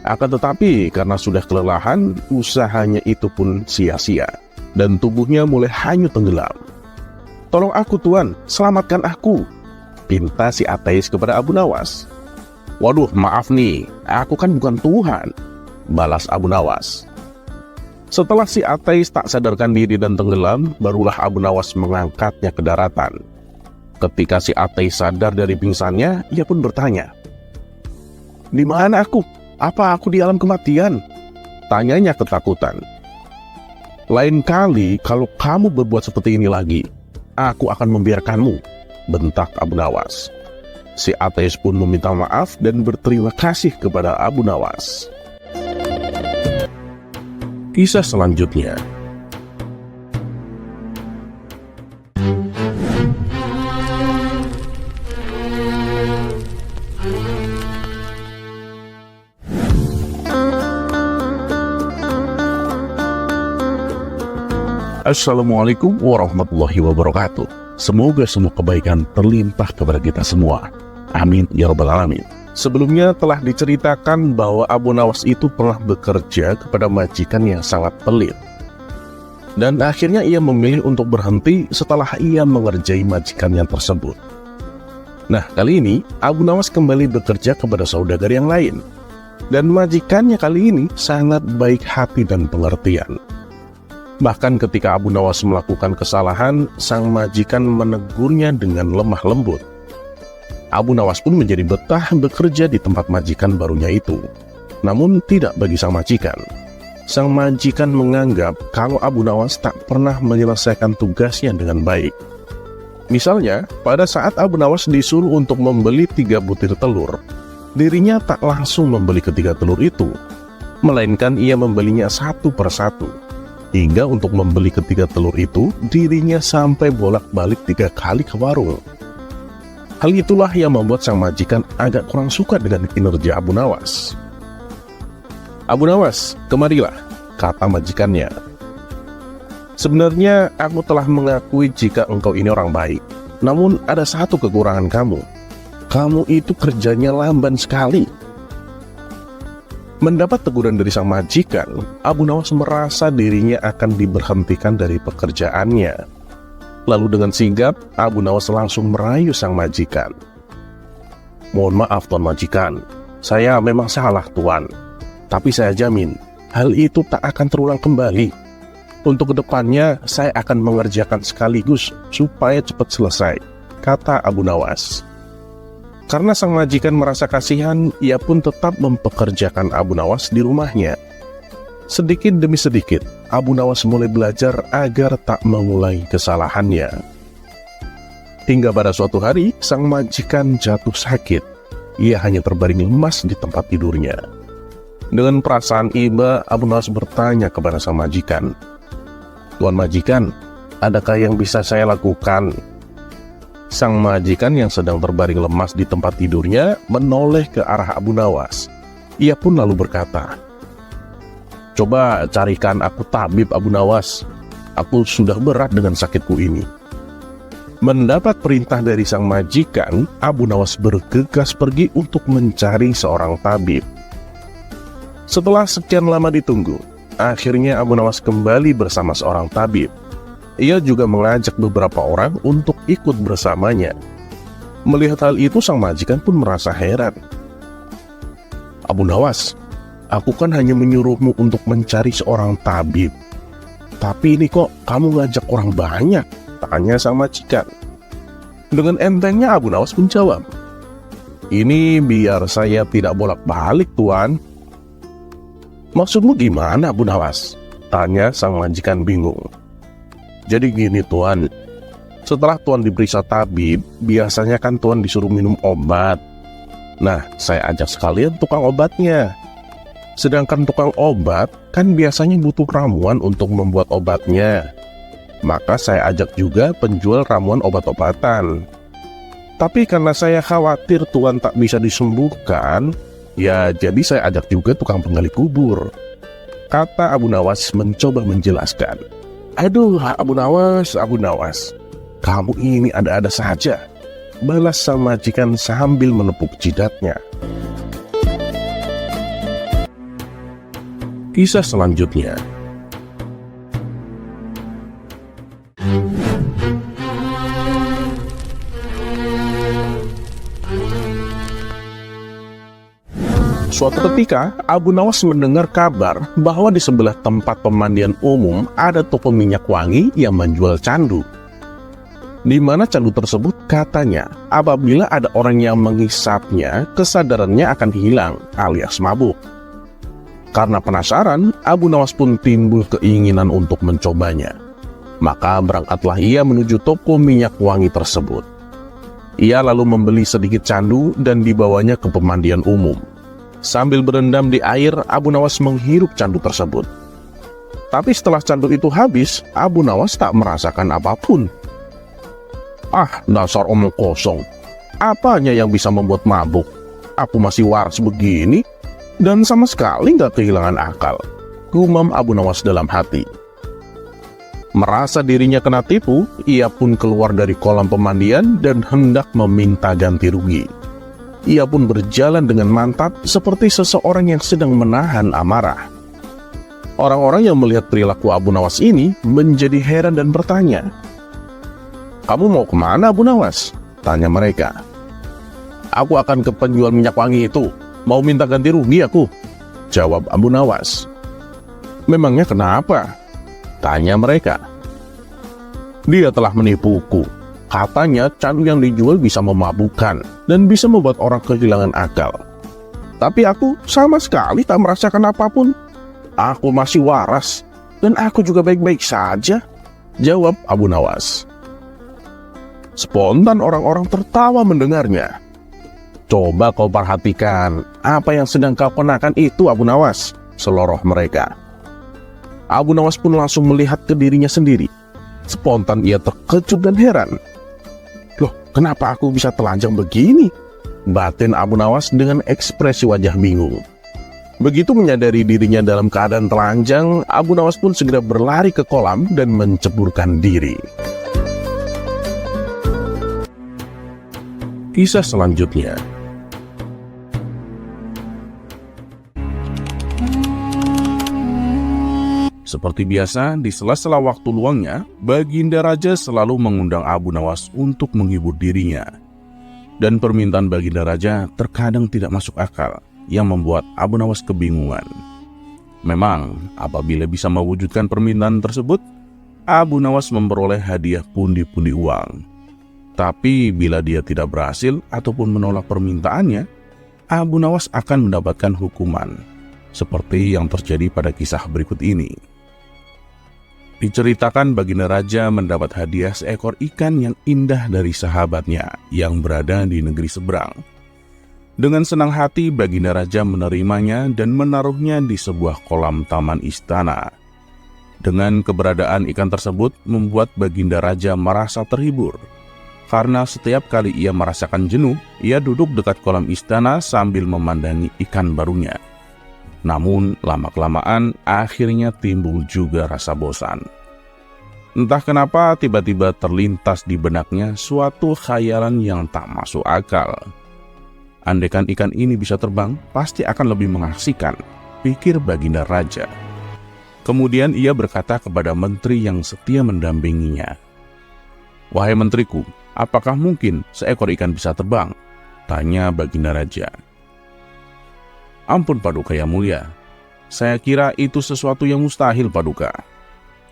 Akan tetapi karena sudah kelelahan, usahanya itu pun sia-sia. Dan tubuhnya mulai hanyut tenggelam. Tolong aku Tuan, selamatkan aku, pinta si ateis kepada Abu Nawas. Waduh, maaf nih, aku kan bukan Tuhan, balas Abu Nawas. Setelah si ateis tak sadarkan diri dan tenggelam, barulah Abu Nawas mengangkatnya ke daratan. Ketika si ateis sadar dari pingsannya, ia pun bertanya, "Di mana aku? Apa aku di alam kematian?" Tanyanya ketakutan. "Lain kali kalau kamu berbuat seperti ini lagi, aku akan membiarkanmu," bentak Abu Nawas. Si ateis pun meminta maaf dan berterima kasih kepada Abu Nawas. Kisah selanjutnya. Assalamualaikum warahmatullahi wabarakatuh. Semoga semua kebaikan terlimpah kepada kita semua. Amin ya rabbal alamin. Sebelumnya telah diceritakan bahwa Abu Nawas itu pernah bekerja kepada majikan yang sangat pelit. Dan akhirnya ia memilih untuk berhenti setelah ia mengerjai majikannya tersebut. Nah, kali ini Abu Nawas kembali bekerja kepada saudagar yang lain. Dan majikannya kali ini sangat baik hati dan pengertian. Bahkan ketika Abu Nawas melakukan kesalahan, sang majikan menegurnya dengan lemah lembut. Abu Nawas pun menjadi betah bekerja di tempat majikan barunya itu. Namun tidak bagi sang majikan. Sang majikan menganggap kalau Abu Nawas tak pernah menyelesaikan tugasnya dengan baik. Misalnya, pada saat Abu Nawas disuruh untuk membeli 3 butir telur, dirinya tak langsung membeli ketiga telur itu, melainkan ia membelinya satu persatu. Hingga untuk membeli ketiga telur itu, dirinya sampai bolak-balik 3 kali ke warung. Hal itulah yang membuat sang majikan agak kurang suka dengan kinerja Abu Nawas. "Abu Nawas, kemarilah," kata majikannya. "Sebenarnya aku telah mengakui jika engkau ini orang baik. Namun ada satu kekurangan kamu. Kamu itu kerjanya lamban sekali." Mendapat teguran dari sang majikan, Abu Nawas merasa dirinya akan diberhentikan dari pekerjaannya. Lalu dengan sigap, Abu Nawas langsung merayu sang majikan. "Mohon maaf Tuan Majikan, saya memang salah Tuan. Tapi saya jamin, hal itu tak akan terulang kembali. Untuk kedepannya, saya akan mengerjakan sekaligus supaya cepat selesai," kata Abu Nawas. Karena sang majikan merasa kasihan, ia pun tetap mempekerjakan Abu Nawas di rumahnya. Sedikit demi sedikit, Abu Nawas mulai belajar agar tak mengulangi kesalahannya. Hingga pada suatu hari, sang majikan jatuh sakit. Ia hanya terbaring lemas di tempat tidurnya. Dengan perasaan iba, Abu Nawas bertanya kepada sang majikan, "Tuan Majikan, adakah yang bisa saya lakukan?" Sang majikan yang sedang terbaring lemas di tempat tidurnya menoleh ke arah Abu Nawas. Ia pun lalu berkata, "Coba carikan aku tabib Abu Nawas. Aku sudah berat dengan sakitku ini." Mendapat perintah dari sang majikan, Abu Nawas bergegas pergi untuk mencari seorang tabib. Setelah sekian lama ditunggu, akhirnya Abu Nawas kembali bersama seorang tabib. Ia juga mengajak beberapa orang untuk ikut bersamanya. Melihat hal itu, sang majikan pun merasa heran. "Abu Nawas, aku kan hanya menyuruhmu untuk mencari seorang tabib. Tapi ini kok kamu ngajak orang banyak?" tanya sang majikan. Dengan entengnya Abu Nawas menjawab, "Ini biar saya tidak bolak-balik Tuan." "Maksudmu gimana Abu Nawas?" tanya sang majikan bingung. "Jadi gini Tuan, setelah Tuan diperiksa tabib, biasanya kan Tuan disuruh minum obat. Nah, saya ajak sekalian tukang obatnya. Sedangkan tukang obat kan biasanya butuh ramuan untuk membuat obatnya. Maka saya ajak juga penjual ramuan obat-obatan. Tapi karena saya khawatir Tuan tak bisa disembuhkan, ya jadi saya ajak juga tukang penggali kubur," kata Abu Nawas mencoba menjelaskan. "Aduh, Abu Nawas, kamu ini ada-ada saja," balas sang majikan sambil menepuk jidatnya. Kisah selanjutnya. Suatu ketika, Abu Nawas mendengar kabar bahwa di sebelah tempat pemandian umum ada toko minyak wangi yang menjual candu. Di mana candu tersebut katanya, apabila ada orang yang menghisapnya, kesadarannya akan hilang alias mabuk. Karena penasaran, Abu Nawas pun timbul keinginan untuk mencobanya. Maka berangkatlah ia menuju toko minyak wangi tersebut. Ia lalu membeli sedikit candu dan dibawanya ke pemandian umum. Sambil berendam di air, Abu Nawas menghirup candu tersebut. Tapi setelah candu itu habis, Abu Nawas tak merasakan apapun. "Ah, dasar omong kosong. Apanya yang bisa membuat mabuk? Aku masih waras begini dan sama sekali nggak kehilangan akal," gumam Abu Nawas dalam hati. Merasa dirinya kena tipu, ia pun keluar dari kolam pemandian dan hendak meminta ganti rugi. Ia pun berjalan dengan mantap seperti seseorang yang sedang menahan amarah. Orang-orang yang melihat perilaku Abu Nawas ini menjadi heran dan bertanya, "Kamu mau kemana Abu Nawas?" tanya mereka. "Aku akan ke penjual minyak wangi itu, mau minta ganti rugi aku," jawab Abu Nawas. "Memangnya kenapa?" tanya mereka. "Dia telah menipuku. Katanya candu yang dijual bisa memabukkan dan bisa membuat orang kehilangan akal. Tapi aku sama sekali tak merasakan apapun. Aku masih waras dan aku juga baik-baik saja," jawab Abu Nawas. Spontan orang-orang tertawa mendengarnya. Coba kau perhatikan, apa yang sedang kau kenakan itu Abu Nawas, seloroh mereka. Abu Nawas pun langsung melihat ke dirinya sendiri. Spontan ia terkejut dan heran. Loh, kenapa aku bisa telanjang begini? Batin Abu Nawas dengan ekspresi wajah bingung. Begitu menyadari dirinya dalam keadaan telanjang, Abu Nawas pun segera berlari ke kolam dan menceburkan diri. Kisah selanjutnya. Seperti biasa, di sela-sela waktu luangnya, Baginda Raja selalu mengundang Abu Nawas untuk menghibur dirinya. Dan permintaan Baginda Raja terkadang tidak masuk akal, yang membuat Abu Nawas kebingungan. Memang, apabila bisa mewujudkan permintaan tersebut, Abu Nawas memperoleh hadiah pundi-pundi uang. Tapi bila dia tidak berhasil ataupun menolak permintaannya, Abu Nawas akan mendapatkan hukuman, seperti yang terjadi pada kisah berikut ini. Diceritakan Baginda Raja mendapat hadiah seekor ikan yang indah dari sahabatnya yang berada di negeri seberang. Dengan senang hati Baginda Raja menerimanya dan menaruhnya di sebuah kolam taman istana. Dengan keberadaan ikan tersebut membuat Baginda Raja merasa terhibur. Karena setiap kali ia merasakan jenuh, ia duduk dekat kolam istana sambil memandangi ikan barunya. Namun, lama-kelamaan akhirnya timbul juga rasa bosan. Entah kenapa tiba-tiba terlintas di benaknya suatu khayalan yang tak masuk akal. Andaikan ikan ini bisa terbang, pasti akan lebih mengasihkan, pikir Baginda Raja. Kemudian ia berkata kepada menteri yang setia mendampinginya. "Wahai menteriku, apakah mungkin seekor ikan bisa terbang?" tanya Baginda Raja. "Ampun Paduka yang mulia, saya kira itu sesuatu yang mustahil Paduka.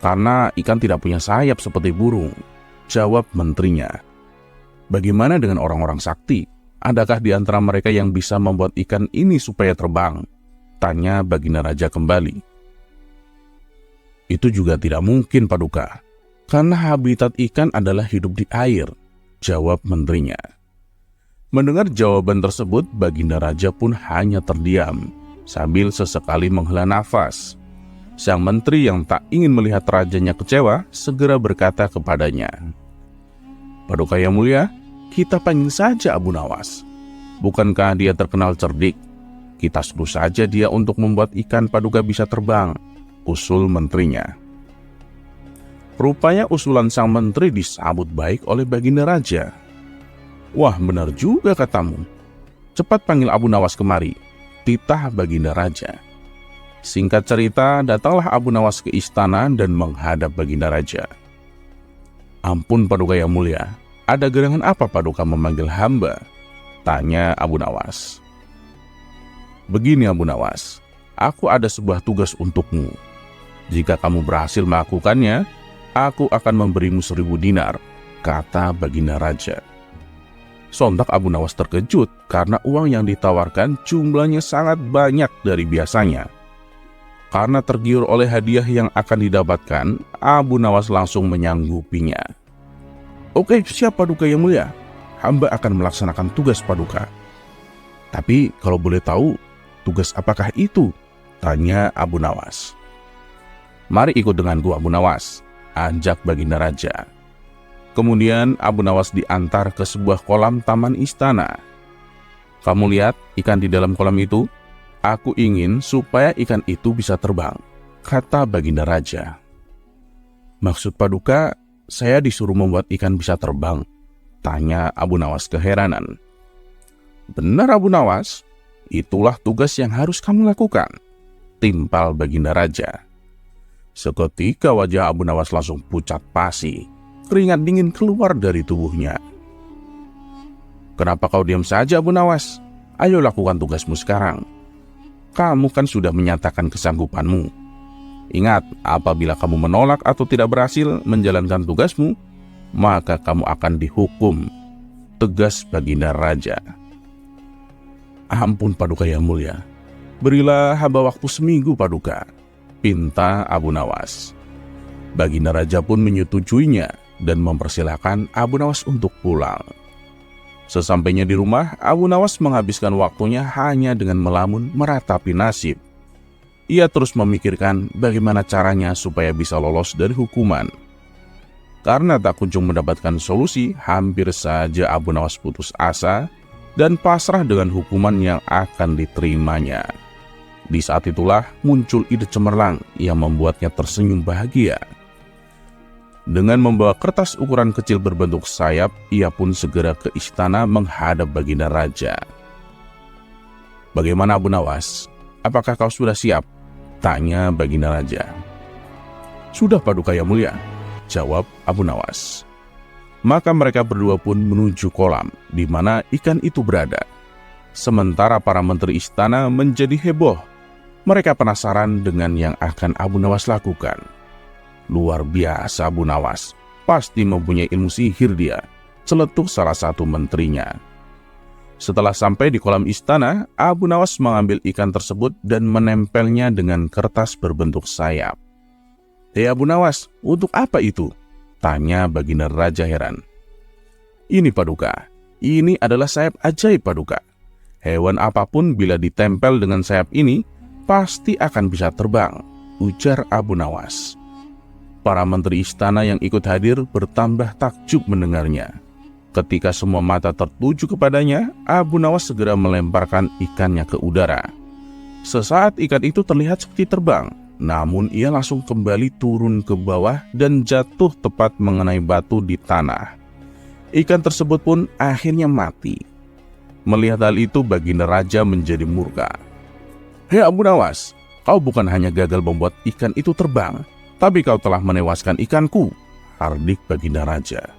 Karena ikan tidak punya sayap seperti burung," jawab menterinya. "Bagaimana dengan orang-orang sakti? Adakah di antara mereka yang bisa membuat ikan ini supaya terbang?" tanya Baginda Raja kembali. "Itu juga tidak mungkin Paduka, karena habitat ikan adalah hidup di air," jawab menterinya. Mendengar jawaban tersebut, Baginda Raja pun hanya terdiam, sambil sesekali menghela nafas. Sang menteri yang tak ingin melihat rajanya kecewa, segera berkata kepadanya, "Paduka yang mulia, kita panggil saja Abu Nawas. Bukankah dia terkenal cerdik? Kita suruh saja dia untuk membuat ikan Paduka bisa terbang," usul menterinya. Rupanya usulan sang menteri disambut baik oleh Baginda Raja. "Wah, benar juga katamu. Cepat panggil Abu Nawas kemari," titah Baginda Raja. Singkat cerita, datanglah Abu Nawas ke istana dan menghadap Baginda Raja. "Ampun Paduka yang mulia, ada gerangan apa Paduka memanggil hamba?" tanya Abu Nawas. "Begini Abu Nawas, aku ada sebuah tugas untukmu. Jika kamu berhasil melakukannya, aku akan memberimu 1000 dinar, kata Baginda Raja. Sontak Abu Nawas terkejut karena uang yang ditawarkan jumlahnya sangat banyak dari biasanya. Karena tergiur oleh hadiah yang akan didapatkan, Abu Nawas langsung menyanggupinya. "Oke, siap Paduka yang mulia. Hamba akan melaksanakan tugas Paduka." "Tapi kalau boleh tahu, tugas apakah itu?" tanya Abu Nawas. "Mari ikut denganku Abu Nawas," ajak Baginda Raja. Kemudian Abu Nawas diantar ke sebuah kolam taman istana. "Kamu lihat ikan di dalam kolam itu? Aku ingin supaya ikan itu bisa terbang," kata Baginda Raja. "Maksud Paduka, saya disuruh membuat ikan bisa terbang?" tanya Abu Nawas keheranan. "Benar Abu Nawas, itulah tugas yang harus kamu lakukan," timpal Baginda Raja. Seketika wajah Abu Nawas langsung pucat pasi. Keringat dingin keluar dari tubuhnya. "Kenapa kau diam saja Abu Nawas? Ayo lakukan tugasmu sekarang. Kamu kan sudah menyatakan kesanggupanmu. Ingat, apabila kamu menolak atau tidak berhasil menjalankan tugasmu, maka kamu akan dihukum," tegas Baginda Raja. "Ampun Paduka yang mulia, berilah hamba waktu seminggu Paduka," pinta Abu Nawas. Baginda Raja pun menyetujuinya dan mempersilahkan Abu Nawas untuk pulang. Sesampainya di rumah, Abu Nawas menghabiskan waktunya hanya dengan melamun meratapi nasib. Ia terus memikirkan bagaimana caranya supaya bisa lolos dari hukuman. Karena tak kunjung mendapatkan solusi, hampir saja Abu Nawas putus asa dan pasrah dengan hukuman yang akan diterimanya. Di saat itulah muncul ide cemerlang yang membuatnya tersenyum bahagia. Dengan membawa kertas ukuran kecil berbentuk sayap, ia pun segera ke istana menghadap baginda raja. "Bagaimana Abu Nawas? Apakah kau sudah siap?" tanya baginda raja. "Sudah Paduka Yang Mulia," jawab Abu Nawas. Maka mereka berdua pun menuju kolam di mana ikan itu berada. Sementara para menteri istana menjadi heboh. Mereka penasaran dengan yang akan Abu Nawas lakukan. "Luar biasa Abu Nawas, pasti mempunyai ilmu sihir dia," celetuk salah satu menterinya. Setelah sampai di kolam istana, Abu Nawas mengambil ikan tersebut dan menempelnya dengan kertas berbentuk sayap. "Hei Abu Nawas, untuk apa itu?" tanya baginda raja heran. "Ini Paduka, ini adalah sayap ajaib Paduka. Hewan apapun bila ditempel dengan sayap ini, pasti akan bisa terbang," ujar Abu Nawas. Para menteri istana yang ikut hadir bertambah takjub mendengarnya. Ketika semua mata tertuju kepadanya, Abu Nawas segera melemparkan ikannya ke udara. Sesaat ikan itu terlihat seperti terbang, namun ia langsung kembali turun ke bawah dan jatuh tepat mengenai batu di tanah. Ikan tersebut pun akhirnya mati. Melihat hal itu, baginda raja menjadi murka. "Hei Abu Nawas, kau bukan hanya gagal membuat ikan itu terbang, tapi kau telah menewaskan ikanku," hardik baginda raja.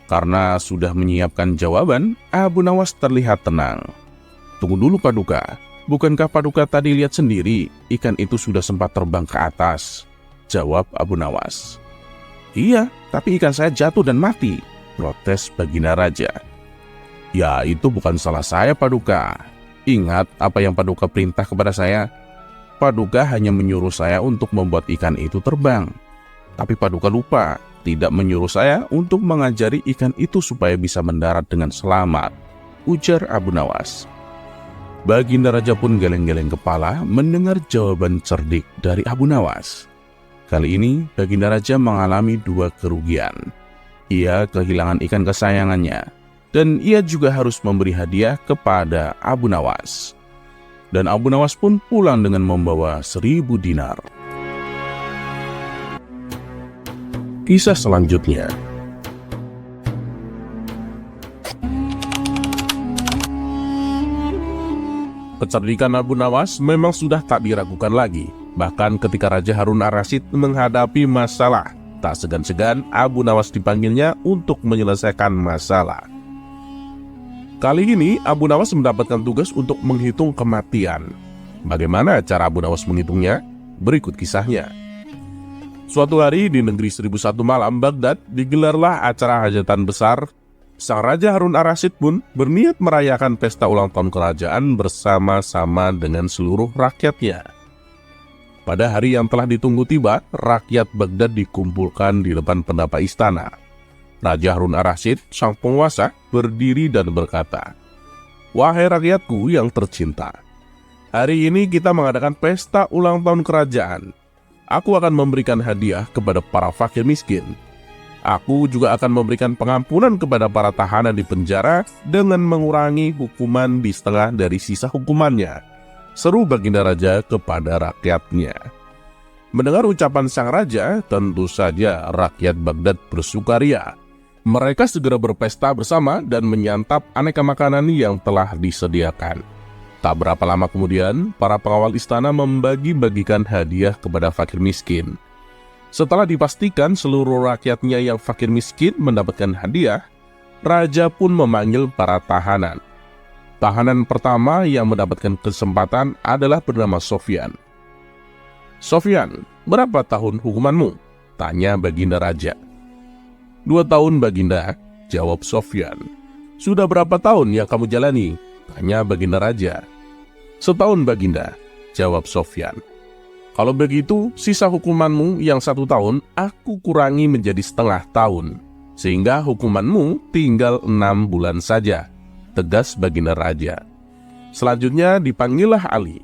Karena sudah menyiapkan jawaban, Abu Nawas terlihat tenang. "Tunggu dulu Paduka, bukankah Paduka tadi lihat sendiri ikan itu sudah sempat terbang ke atas?" jawab Abu Nawas. "Iya, tapi ikan saya jatuh dan mati," protes baginda raja. "Ya, itu bukan salah saya Paduka. Ingat apa yang Paduka perintah kepada saya. Paduka hanya menyuruh saya untuk membuat ikan itu terbang. Tapi Paduka lupa, tidak menyuruh saya untuk mengajari ikan itu supaya bisa mendarat dengan selamat," ujar Abu Nawas. Baginda raja pun geleng-geleng kepala mendengar jawaban cerdik dari Abu Nawas. Kali ini baginda raja mengalami dua kerugian. Ia kehilangan ikan kesayangannya, dan ia juga harus memberi hadiah kepada Abu Nawas. Dan Abu Nawas pun pulang dengan membawa 1000 dinar. Kisah selanjutnya. Kecerdikan Abu Nawas memang sudah tak diragukan lagi. Bahkan ketika Raja Harun ar-Rasyid menghadapi masalah, tak segan-segan Abu Nawas dipanggilnya untuk menyelesaikan masalah. Kali ini Abu Nawas mendapatkan tugas untuk menghitung kematian. Bagaimana cara Abu Nawas menghitungnya? Berikut kisahnya. Suatu hari di negeri 1001 malam Baghdad digelarlah acara hajatan besar. Sang Raja Harun ar-Rasyid pun berniat merayakan pesta ulang tahun kerajaan bersama-sama dengan seluruh rakyatnya. Pada hari yang telah ditunggu tiba, rakyat Baghdad dikumpulkan di depan pendapa istana. Raja Harun ar-Rasyid, sang penguasa, berdiri dan berkata, "Wahai rakyatku yang tercinta, hari ini kita mengadakan pesta ulang tahun kerajaan. Aku akan memberikan hadiah kepada para fakir miskin. Aku juga akan memberikan pengampunan kepada para tahanan di penjara dengan mengurangi hukuman di setengah dari sisa hukumannya," seru baginda raja kepada rakyatnya. Mendengar ucapan sang raja, tentu saja rakyat Baghdad bersukaria. Mereka segera berpesta bersama dan menyantap aneka makanan yang telah disediakan. Tak berapa lama kemudian, para pengawal istana membagi-bagikan hadiah kepada fakir miskin. Setelah dipastikan seluruh rakyatnya yang fakir miskin mendapatkan hadiah, raja pun memanggil para tahanan. Tahanan pertama yang mendapatkan kesempatan adalah bernama Sofyan. "Sofyan, berapa tahun hukumanmu?" tanya baginda raja. "2 tahun baginda," jawab Sofyan. "Sudah berapa tahun yang kamu jalani?" tanya baginda raja. "Setahun baginda," jawab Sofyan. "Kalau begitu, sisa hukumanmu yang 1 tahun aku kurangi menjadi setengah tahun," sehingga hukumanmu tinggal 6 bulan saja, tegas baginda raja. Selanjutnya dipanggillah Ali.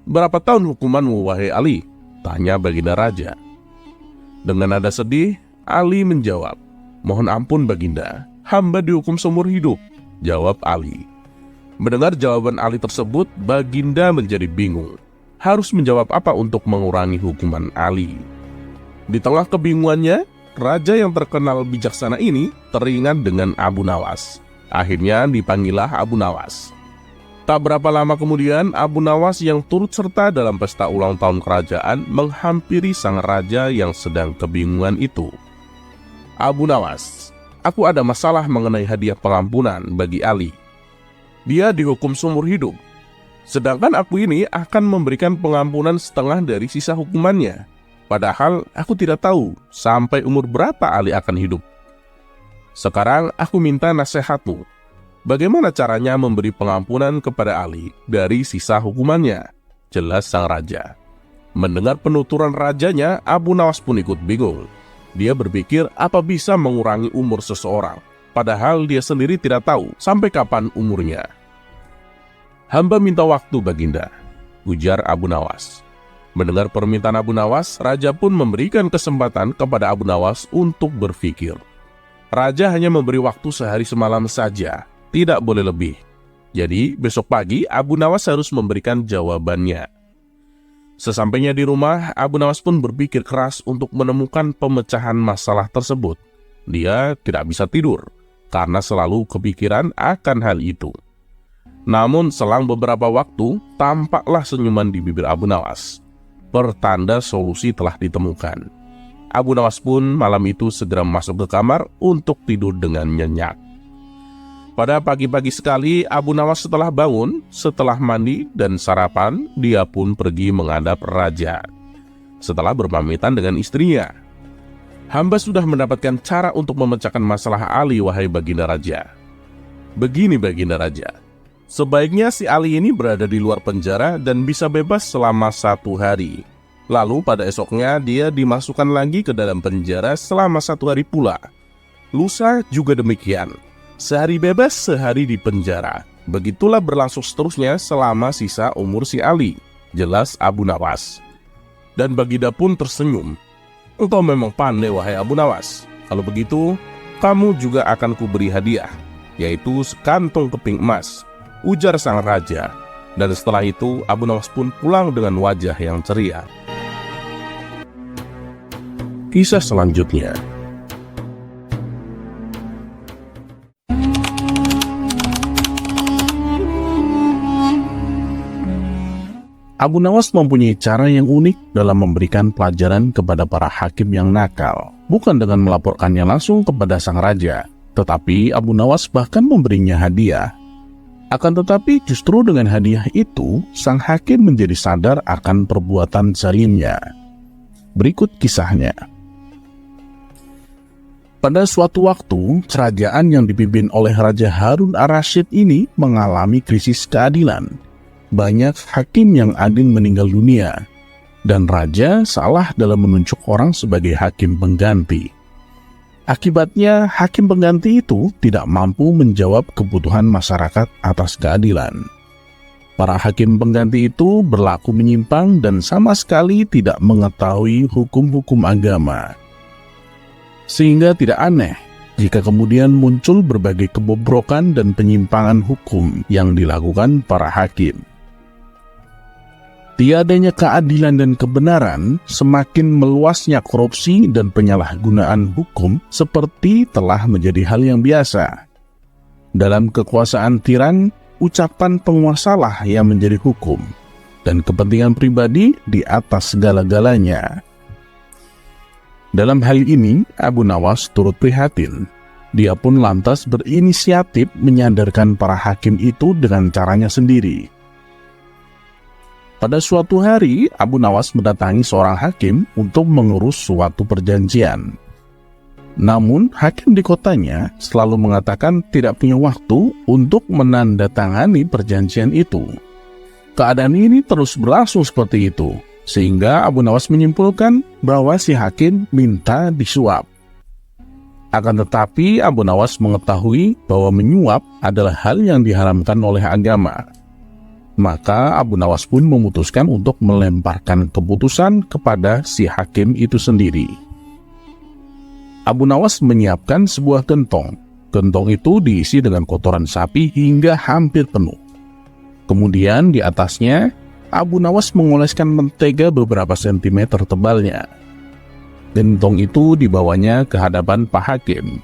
Berapa tahun hukumanmu, wahai Ali? Tanya baginda raja. Dengan nada sedih, Ali menjawab, mohon ampun baginda, hamba dihukum seumur hidup, jawab Ali. Mendengar jawaban Ali tersebut, baginda menjadi bingung. Harus menjawab apa untuk mengurangi hukuman Ali? Di tengah kebingungannya, raja yang terkenal bijaksana ini teringat dengan Abu Nawas. Akhirnya dipanggillah Abu Nawas. Tak berapa lama kemudian, Abu Nawas yang turut serta dalam pesta ulang tahun kerajaan menghampiri sang raja yang sedang kebingungan itu. Abu Nawas, aku ada masalah mengenai hadiah pengampunan bagi Ali. Dia dihukum seumur hidup, sedangkan aku ini akan memberikan pengampunan setengah dari sisa hukumannya. Padahal aku tidak tahu sampai umur berapa Ali akan hidup. Sekarang aku minta nasihatmu. Bagaimana caranya memberi pengampunan kepada Ali dari sisa hukumannya? Jelas sang raja. Mendengar penuturan rajanya, Abu Nawas pun ikut bingung. Dia berpikir apa bisa mengurangi umur seseorang, padahal dia sendiri tidak tahu sampai kapan umurnya. Hamba minta waktu baginda, ujar Abu Nawas. Mendengar permintaan Abu Nawas, raja pun memberikan kesempatan kepada Abu Nawas untuk berpikir. Raja hanya memberi waktu sehari semalam saja, tidak boleh lebih. Jadi besok pagi Abu Nawas harus memberikan jawabannya. Sesampainya di rumah, Abu Nawas pun berpikir keras untuk menemukan pemecahan masalah tersebut. Dia tidak bisa tidur karena selalu kepikiran akan hal itu. Namun selang beberapa waktu, tampaklah senyuman di bibir Abu Nawas. Pertanda solusi telah ditemukan. Abu Nawas pun malam itu segera masuk ke kamar untuk tidur dengan nyenyak. Pada pagi-pagi sekali, Abu Nawas setelah bangun, setelah mandi dan sarapan, dia pun pergi menghadap raja. Setelah berpamitan dengan istrinya, hamba sudah mendapatkan cara untuk memecahkan masalah Ali, wahai baginda raja. Begini baginda raja, sebaiknya si Ali ini berada di luar penjara dan bisa bebas selama 1 hari. Lalu pada esoknya dia dimasukkan lagi ke dalam penjara selama 1 hari pula. Lusa juga demikian. Sehari bebas, sehari di penjara. Begitulah berlangsung seterusnya selama sisa umur si Ali, jelas Abu Nawas. Dan baginda pun tersenyum. Engkau memang pandai, wahai Abu Nawas. Kalau begitu, kamu juga akan kuberi hadiah, yaitu sekantong keping emas, ujar sang raja. Dan setelah itu, Abu Nawas pun pulang dengan wajah yang ceria. Kisah selanjutnya. Abu Nawas mempunyai cara yang unik dalam memberikan pelajaran kepada para hakim yang nakal. Bukan dengan melaporkannya langsung kepada sang raja, tetapi Abu Nawas bahkan memberinya hadiah. Akan tetapi justru dengan hadiah itu, sang hakim menjadi sadar akan perbuatan zalimnya. Berikut kisahnya. Pada suatu waktu, kerajaan yang dipimpin oleh Raja Harun ar-Rasyid ini mengalami krisis keadilan. Banyak hakim yang adil meninggal dunia, dan raja salah dalam menunjuk orang sebagai hakim pengganti. Akibatnya, hakim pengganti itu tidak mampu menjawab kebutuhan masyarakat atas keadilan. Para hakim pengganti itu berlaku menyimpang dan sama sekali tidak mengetahui hukum-hukum agama. Sehingga tidak aneh jika kemudian muncul berbagai kebobrokan dan penyimpangan hukum yang dilakukan para hakim. Tiadanya keadilan dan kebenaran, semakin meluasnya korupsi dan penyalahgunaan hukum seperti telah menjadi hal yang biasa. Dalam kekuasaan tiran, ucapan penguasalah yang menjadi hukum, dan kepentingan pribadi di atas segala-galanya. Dalam hal ini, Abu Nawas turut prihatin. Dia pun lantas berinisiatif menyadarkan para hakim itu dengan caranya sendiri. Pada suatu hari, Abu Nawas mendatangi seorang hakim untuk mengurus suatu perjanjian. Namun, hakim di kotanya selalu mengatakan tidak punya waktu untuk menandatangani perjanjian itu. Keadaan ini terus berlangsung seperti itu, sehingga Abu Nawas menyimpulkan bahwa si hakim minta disuap. Akan tetapi Abu Nawas mengetahui bahwa menyuap adalah hal yang diharamkan oleh agama. Maka Abu Nawas pun memutuskan untuk melemparkan keputusan kepada si hakim itu sendiri. Abu Nawas menyiapkan sebuah gentong. Gentong itu diisi dengan kotoran sapi hingga hampir penuh. Kemudian di atasnya, Abu Nawas mengoleskan mentega beberapa sentimeter tebalnya. Gentong itu dibawanya ke hadapan Pak Hakim.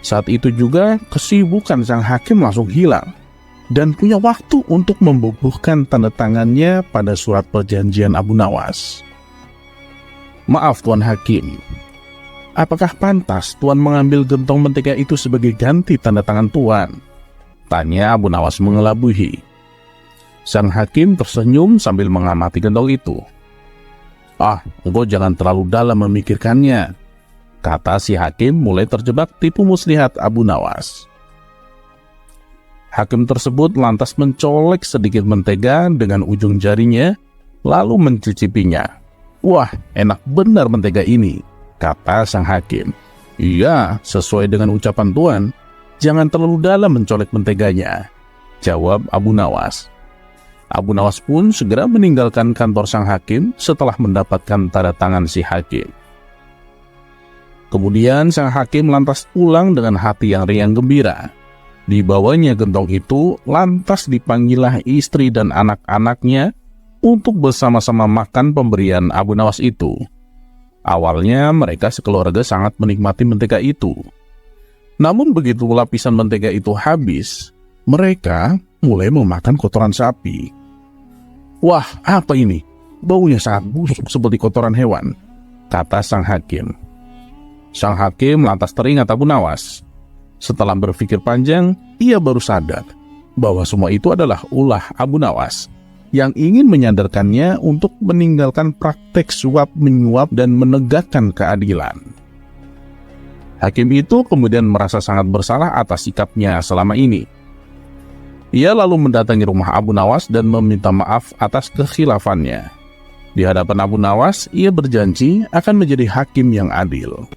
Saat itu juga kesibukan sang hakim langsung hilang dan punya waktu untuk membubuhkan tanda tangannya pada surat perjanjian Abu Nawas. "Maaf Tuan Hakim, apakah pantas Tuan mengambil gentong mentega itu sebagai ganti tanda tangan Tuan?" tanya Abu Nawas mengelabui. Sang hakim tersenyum sambil mengamati gentong itu. "Ah, engkau jangan terlalu dalam memikirkannya," kata si hakim mulai terjebak tipu muslihat Abu Nawas. Hakim tersebut lantas mencolek sedikit mentega dengan ujung jarinya, lalu mencicipinya. "Wah, enak benar mentega ini," kata sang hakim. "Iya, sesuai dengan ucapan Tuan, jangan terlalu dalam mencolek menteganya," jawab Abu Nawas. Abu Nawas pun segera meninggalkan kantor sang hakim setelah mendapatkan tanda tangan si hakim. Kemudian sang hakim lantas pulang dengan hati yang riang gembira. Dibawanya gentong itu, lantas dipanggillah istri dan anak-anaknya untuk bersama-sama makan pemberian Abu Nawas itu. Awalnya mereka sekeluarga sangat menikmati mentega itu. Namun begitu lapisan mentega itu habis, mereka mulai memakan kotoran sapi. "Wah, apa ini? Baunya sangat busuk seperti kotoran hewan," kata sang hakim. Sang hakim lantas teringat Abu Nawas. Setelah berpikir panjang, ia baru sadar bahwa semua itu adalah ulah Abu Nawas yang ingin menyadarkannya untuk meninggalkan praktek suap-menyuap dan menegakkan keadilan. Hakim itu kemudian merasa sangat bersalah atas sikapnya selama ini. Ia lalu mendatangi rumah Abu Nawas dan meminta maaf atas kekhilafannya. Di hadapan Abu Nawas, ia berjanji akan menjadi hakim yang adil.